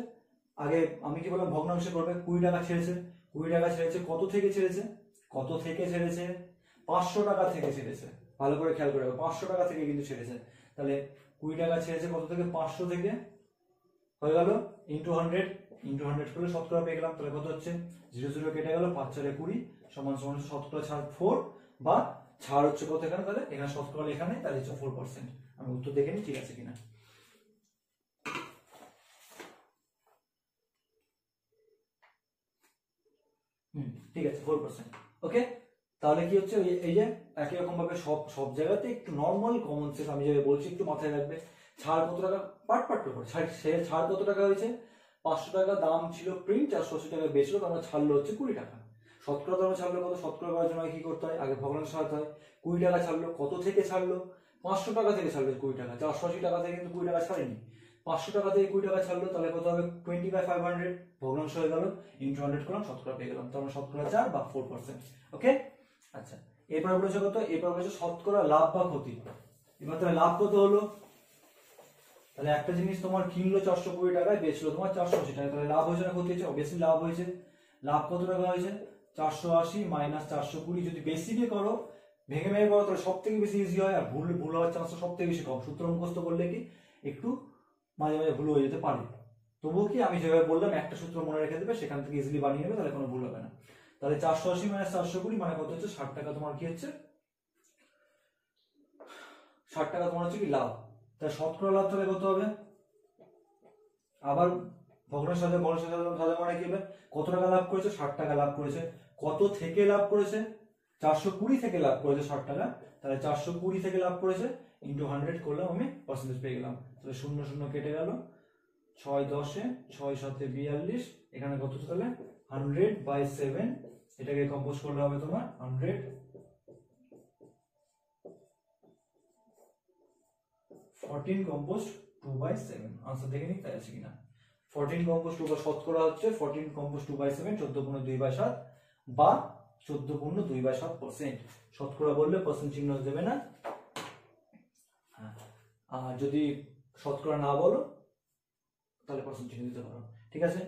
আগে আমি কি বললাম ভগ্নাংশে করবে, 20 টাকা ছেড়েছে, 20 টাকা ছেড়েছে কত থেকে ছেড়েছে 500 টাকা থেকে ছেড়েছে, ভালো করে খেয়াল করে 500 টাকা থেকে কিন্তু ছেড়েছে। তাহলে 20 টাকা ছেড়েছে কত থেকে 500 থেকে, হয়ে গেল ইনটু 100 করলে শতকরা পেয়ে গেলাম। তাহলে কত হচ্ছে 0 0 কেটে গেল, 5 4 20 সমান সমান শতকরা ছাড় 4, বা ছাড় হচ্ছে কত এখানে, তাহলে এখানে শতকরা এখানে তাহলে হচ্ছে 4%। আমি উত্তর দেখে নিই ঠিক আছে কিনা। ঠিক আছে 4%, ওকে। তাহলে কি হচ্ছে এই যে একই রকম ভাবে সব জায়গাতে একটু নর্মাল কমন সেন্স আমি যেভাবে বলছি একটু মাথায় রাখবে। ছাড় কত টাকা পার্ট করে ছাড় কত টাকা হয়েছে, 500 টাকা দাম ছিল প্রিন্ট, 480 টাকা বেচলো, তার মানে ছাড়লো হচ্ছে 20 টাকা। শতকরা দাম ছাড়লো কত, শতকরা করার জন্য কি করতে হয়, আগে ভগ্নাংশ সাজাতে হয়। 20 টাকা ছাড়লো, কত থেকে ছাড়লো 500 টাকা থেকে ছাড়লো 20 টাকা, 480 টাকা থেকে কিন্তু 20 টাকা ছাড়েনি, 500 টাকা থেকে 20 টাকা ছাড়লো, তাহলে কত হবে 20 বাই 500 ভগ্নাংশ হয়ে গেল, ইনটু 100 করলাম, শতকরা পেয়ে গেলাম, তার মানে শতকরা 4 বা 4%, ওকে। আচ্ছা এরপর বলেছে কত, এরপর বলেছে শতকরা লাভ বা ক্ষতি। এবার তাহলে লাভ কত হলো, তাহলে একটা জিনিস তোমার কিনলো 420 টাকায়, বেচলো তোমার 480 টাকায়, তাহলে লাভ হয়েছে না ক্ষতি হয়েছে, অবভিয়াসলি লাভ হয়েছে। লাভ কত টাকা হয়েছে 480 মাইনাস 420, যদি বেসিকে করো ভেঙে করো তাহলে সব থেকে বেশি ইজি হয়, আর ভুল হওয়ার চান্স সব থেকে বেশি কম। সূত্র মুখস্থ করলে কি একটু মাঝে মাঝে ভুল হয়ে যেতে পারে, তবুও কি আমি যেভাবে বললাম একটা সূত্র মনে রেখে দেবে, সেখান থেকে ইজিলি বানিয়ে নেবে, তাহলে কোনো ভুল হবে না। তাহলে 480 মাইনাস 420 মানে কত হচ্ছে 60 টাকা, তোমার কি হচ্ছে 60 টাকা তোমার হচ্ছে কি লাভ। তাহলে শতকরা লাভ তাহলে কত হবে, আবার ভগ্নাংশ সাজা মানে কি হবে, কত টাকা লাভ করেছে 60 টাকা লাভ করেছে, কত থেকে লাভ করেছে 420 থেকে লাভ করেছে 60 টাকা, তাহলে 420 থেকে লাভ করেছে ইনটু 100 করলাম, আমি পার্সেন্টেজ পেয়ে গেলাম। তাহলে 0 0 কেটে গেল, 6 10 6 7 42, এখানে কত তাহলে 100 বাই 7, এটাকে কম্পোজ করলে হবে তোমার 100 14 কম্পোজ 2 বাই 7, আনসার দেখে নিই তাই আছে কিনা। 14 কম্পোজ 2 বা শতকরা হচ্ছে 14 কম্পোজ 2 বাই 7, 14 গুণ 2 বাই 7, বা 14.2/7%। শতকরা বললে পার্সেন্ট চিহ্ন দেবে না, আর যদি শতকরা না বলো তাহলে পার্সেন্ট চিহ্ন দিতে পারো। ঠিক আছে,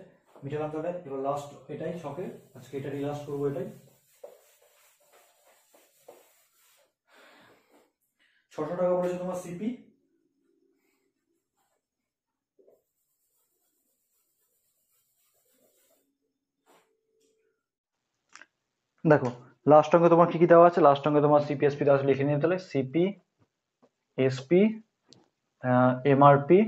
মিটালাম। তাহলে এবার লাস্ট এটাই শখে, আজকে এটাই লাস্ট করবো। এটাই 600 টাকা বলেছে তোমার সিপি। দেখো লাস্ট অঙ্কে তোমার কি কি দেওয়া আছে, লাস্ট অঙ্কে তোমার সিপি এসপি দেওয়া আছে, লিখে নিয়ে তাহলে সিপি এসপি এমআরপি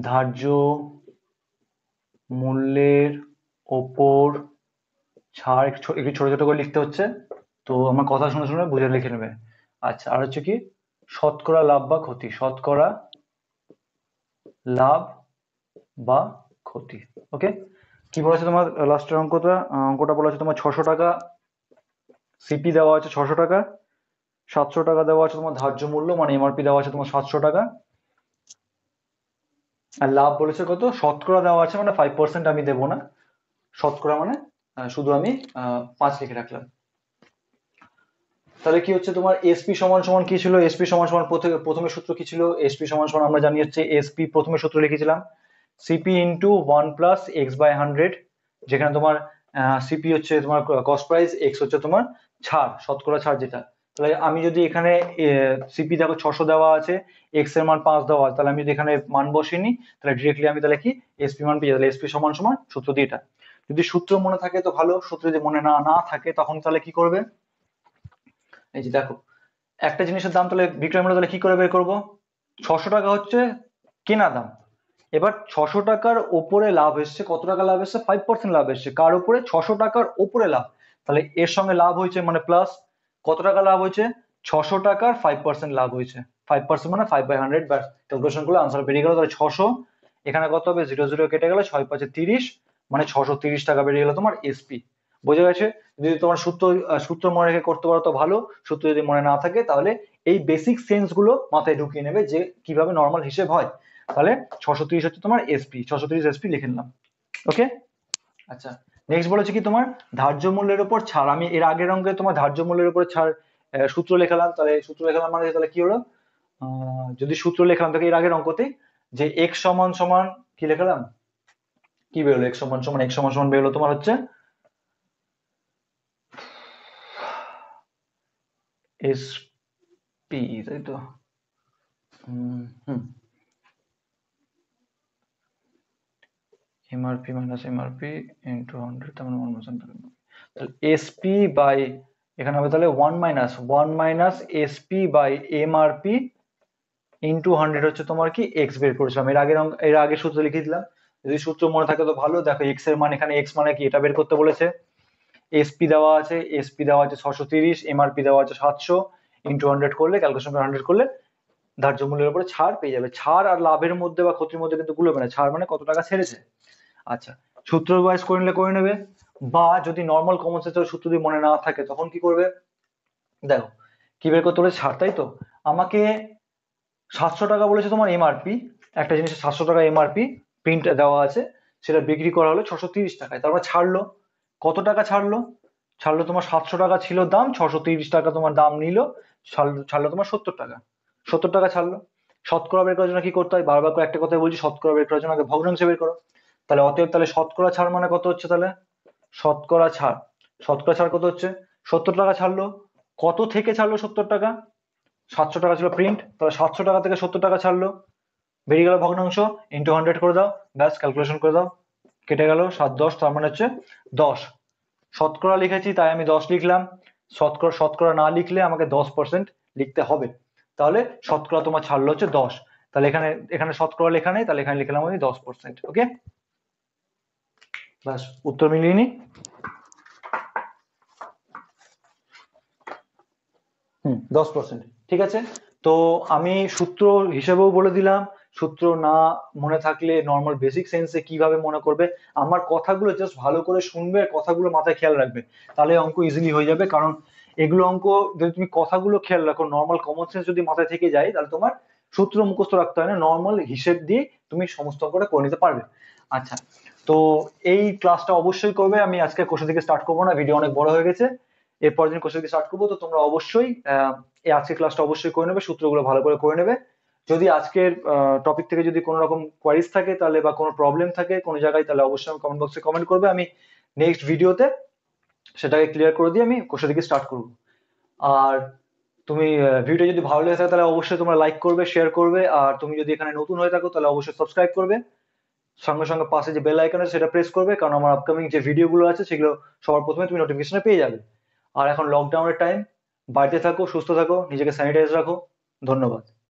ধার্য মূল্যের ওপর ছাড়। একটু ছোট ছোট করে লিখতে হচ্ছে, তো আমার কথা শুনে শুনে বুঝে লিখে নেবে। আচ্ছা, আর হচ্ছে কি শতকরা লাভ বা ক্ষতি, শতকরা লাভ বা ক্ষতি। ওকে, কি বলেছে তোমার লাস্টের অঙ্কটা বলা আছে তোমার 600 টাকা সিপি দেওয়া আছে, 600 টাকা, 700 টাকা দেওয়া আছে তোমার ধার্য মূল্য, মানে এমআরপি দেওয়া আছে তোমার 700 টাকা, আর লাভ বলেছে কত, শতকরা দেওয়া আছে, মানে 5% আমি দেবো না, শতকরা মানে শুধু আমি 5 লিখে রাখলাম। তাহলে কি হচ্ছে তোমার এসপি সমান সমান কি ছিল, এসপি সমান সমান প্রথমে সূত্র কি ছিল, এসপি সমান সমান আমরা জানি হচ্ছে এসপি প্রথমে সূত্র লিখেছিলাম সিপি ইন্টু 1+x/100, যেখানে তোমার সিপি হচ্ছে তোমার কস্ট প্রাইস, এক্স হচ্ছে তোমার ছাড়, শতকরা ছাড় যেটা। তাহলে আমি যদি এখানে সিপি দেখো 600 দেওয়া আছে, এক্স এর মান 5 দেওয়া আছে, তাহলে আমি যদি এখানে মান বসিয়ে নিই তাহলে ডিরেক্টলি আমি তাহলে কি এসপি মান পেয়ে যাবো। তাহলে এসপি সমান সমান সূত্র দিয়ে এটা, যদি সূত্র মনে থাকে তো ভালো, সূত্র যদি মনে না থাকে তখন তাহলে কি করবে, এই যে দেখো একটা জিনিসের দাম তাহলে বিক্রয় মূল্য তাহলে কি করে বের করবো, 600 টাকা হচ্ছে কেনা দাম, এবার 600 টাকার ওপরে লাভ এসছে, কত টাকা লাভ এসছে, 5% লাভ এসছে, কার উপরে, 600 টাকার ওপরে লাভ, তাহলে এর সঙ্গে লাভ হয়েছে মানে প্লাস, কত টাকা লাভ হয়েছে, 600 টাকার 5% লাভ হয়েছে, 5% মানে 5/100, ব্যাস ক্যালকুলেশন করলে আনসার বেরিয়ে গেল। তাহলে 600, এখানে কত হবে, 0 0 কেটে গেল, 6×5 = 30, মানে 630 টাকা বেরিয়ে গেল তোমার এসপি। বোঝা গেছে, যদি তোমার সূত্র মনে রেখে করতে পারো তো ভালো, সূত্র যদি মনে না থাকে তাহলে এই বেসিক সেন্স গুলো মাথায় ঢুকিয়ে নেবে যে কিভাবে নর্মাল হিসেব হয়। তাহলে 630 হচ্ছে তোমার এসপি, 630 এসপি লিখে নিলাম। ওকে, আচ্ছা নেক্সট বলেছে কি তোমার ধার্য মূল্যের উপর ছাড়। আমি এর আগের অঙ্কে তোমার ধার্য মূল্যের উপর ছাড় সূত্র লেখালাম, তাহলে সূত্র লেখালাম মানে তাহলে কি হলো, যদি সূত্র লেখালাম তাহলে এর আগের অঙ্কতে যে এক্স সমান সমান কি লেখালাম, কি বেরোলো, এক্স সমান সমান বেরোলো তোমার হচ্ছে এসপি, তাই তো, এমআরপি মাইনাস এমআরপি ইন্টু 100, তার মানে 1%, তাহলে এসপি বাই, এখানে হবে তাহলে 1 minus SP by MRP into 100 হচ্ছে তোমার কি এক্স বের করেছিলাম, এর আগে সূত্র লিখে দিলাম, যদি সূত্র মনে থাকে তো ভালো। দেখো এক্স এর মান, এখানে এক্স মানে কি এটা বের করতে বলেছে, এসপি দেওয়া আছে, 630, এমআরপি দেওয়া আছে 700, ইন্টু 100 করলে, ক্যালকুলেশন করে 100 করলে ধার্য মূল্যের উপরে ছাড় পেয়ে যাবে। ছাড় আর লাভের মধ্যে বা ক্ষতির মধ্যে কিন্তু গুলোবে না, ছাড় মানে কত টাকা ছেড়েছে। আচ্ছা, সূত্র ওয়াইজ করে নিলে করে নেবে, বা যদি নর্মাল কমন সেন্সের সূত্র যদি মনে না থাকে তখন কি করবে, দেখো কি বের করতে বলেছে, ছাড়, তাই তো, আমাকে 700 টাকা বলেছে তোমার এমআরপি, একটা জিনিসের 700 টাকা এমআরপি প্রিন্ট দেওয়া আছে, সেটা বিক্রি করা হলো 630 টাকায়, তারপর ছাড়লো, কত টাকা ছাড়লো, ছাড়লো তোমার 700 টাকা ছিল দাম, 630 টাকা তোমার দাম নিল, ছাড়লো তোমার 70 টাকা, 70 টাকা ছাড়লো। শতকরা বের করার জন্য কি করতে হয়, বারবার করে একটা কথাই বলছি, শতকরা বের করার জন্য আগে ভগ্নাংশ বের করো। তাহলে অতএব তাহলে শতকরা ছাড় মানে কত হচ্ছে, তাহলে শতকরা ছাড় কত হচ্ছে, 70 টাকা ছাড়লো, কত থেকে ছাড়লো 70 টাকা, 700 টাকা ছিল প্রিন্ট, তাহলে 700 টাকা থেকে 70 টাকা ছাড়লো, বেরিয়ে গেল ভগ্নাংশ, ইন্টু 100 করে দাও, ব্যাস ক্যালকুলেশন করে দাও, কেটে গেল 7 10, তার মানে হচ্ছে 10। শতকরা লিখেছি তাই আমি 10 লিখলাম, শতকরা না লিখলে আমাকে 10% লিখতে হবে, তাহলে শতকরা তোমার ছাড়লো হচ্ছে 10, তাহলে এখানে শতকরা লেখা নেই, তাহলে এখানে লিখলাম আমি 10%। ওকে, ব্যাস উত্তর মিলিয়ে নি। 10%, ঠিক আছে। তো আমি সূত্র হিসেবেও বলে দিলাম, সূত্র না মনে থাকলে নর্মাল বেসিক সেন্সে কিভাবে মনে করবে, আমার কথাগুলো জাস্ট ভালো করে শুনবে, কথাগুলো মাথায় খেয়াল রাখবে, তাহলে অঙ্ক ইজিলি হয়ে যাবে। কারণ এগুলো অঙ্ক যদি তুমি কথাগুলো খেয়াল রাখো, নর্মাল কমন সেন্স যদি মাথায় থেকে যায়, তাহলে তোমার সূত্র মুখস্থ রাখতে হয় না, নর্মাল হিসেব দিয়ে তুমি সমস্ত অঙ্কটা করে নিতে পারবে। আচ্ছা, তো এই ক্লাসটা অবশ্যই করবে। আমি আজকে কোর্স থেকে স্টার্ট করবো না, ভিডিও অনেক বড় হয়ে গেছে। এরপর দিন কোর্স থেকে স্টার্ট করবো। তো তোমরা অবশ্যই এই আজকের ক্লাসটা অবশ্যই করে নেবে, সূত্রগুলো ভালো করে নেবে। যদি আজকের টপিক থেকে যদি কোনো রকম কোয়ারিজ থাকে তাহলে, বা কোনো প্রবলেম থাকে কোনো জায়গায়, তাহলে অবশ্যই আমি কমেন্ট বক্সে কমেন্ট করবে। আমি নেক্সট ভিডিওতে সেটাকে ক্লিয়ার করে দিয়ে আমি কোর্স থেকে স্টার্ট করবো। আর তুমি ভিডিও যদি ভালো লেগে থাকে তাহলে অবশ্যই তোমরা লাইক করবে, শেয়ার করবে। আর তুমি যদি এখানে নতুন হয়ে থাকো তাহলে অবশ্যই সাবস্ক্রাইব করবে। সঙ্গে সঙ্গে পাশে যে বেল আইকন আছে সেটা প্রেস করবে, কারণ আমার আপকামিং যে ভিডিওগুলো আছে সেগুলো সবার প্রথমে তুমি নোটিফিকেশনে পেয়ে যাবে। আর এখন লকডাউনের টাইম, বাড়িতে থাকো, সুস্থ থাকো, নিজেকে স্যানিটাইজ রাখো। ধন্যবাদ।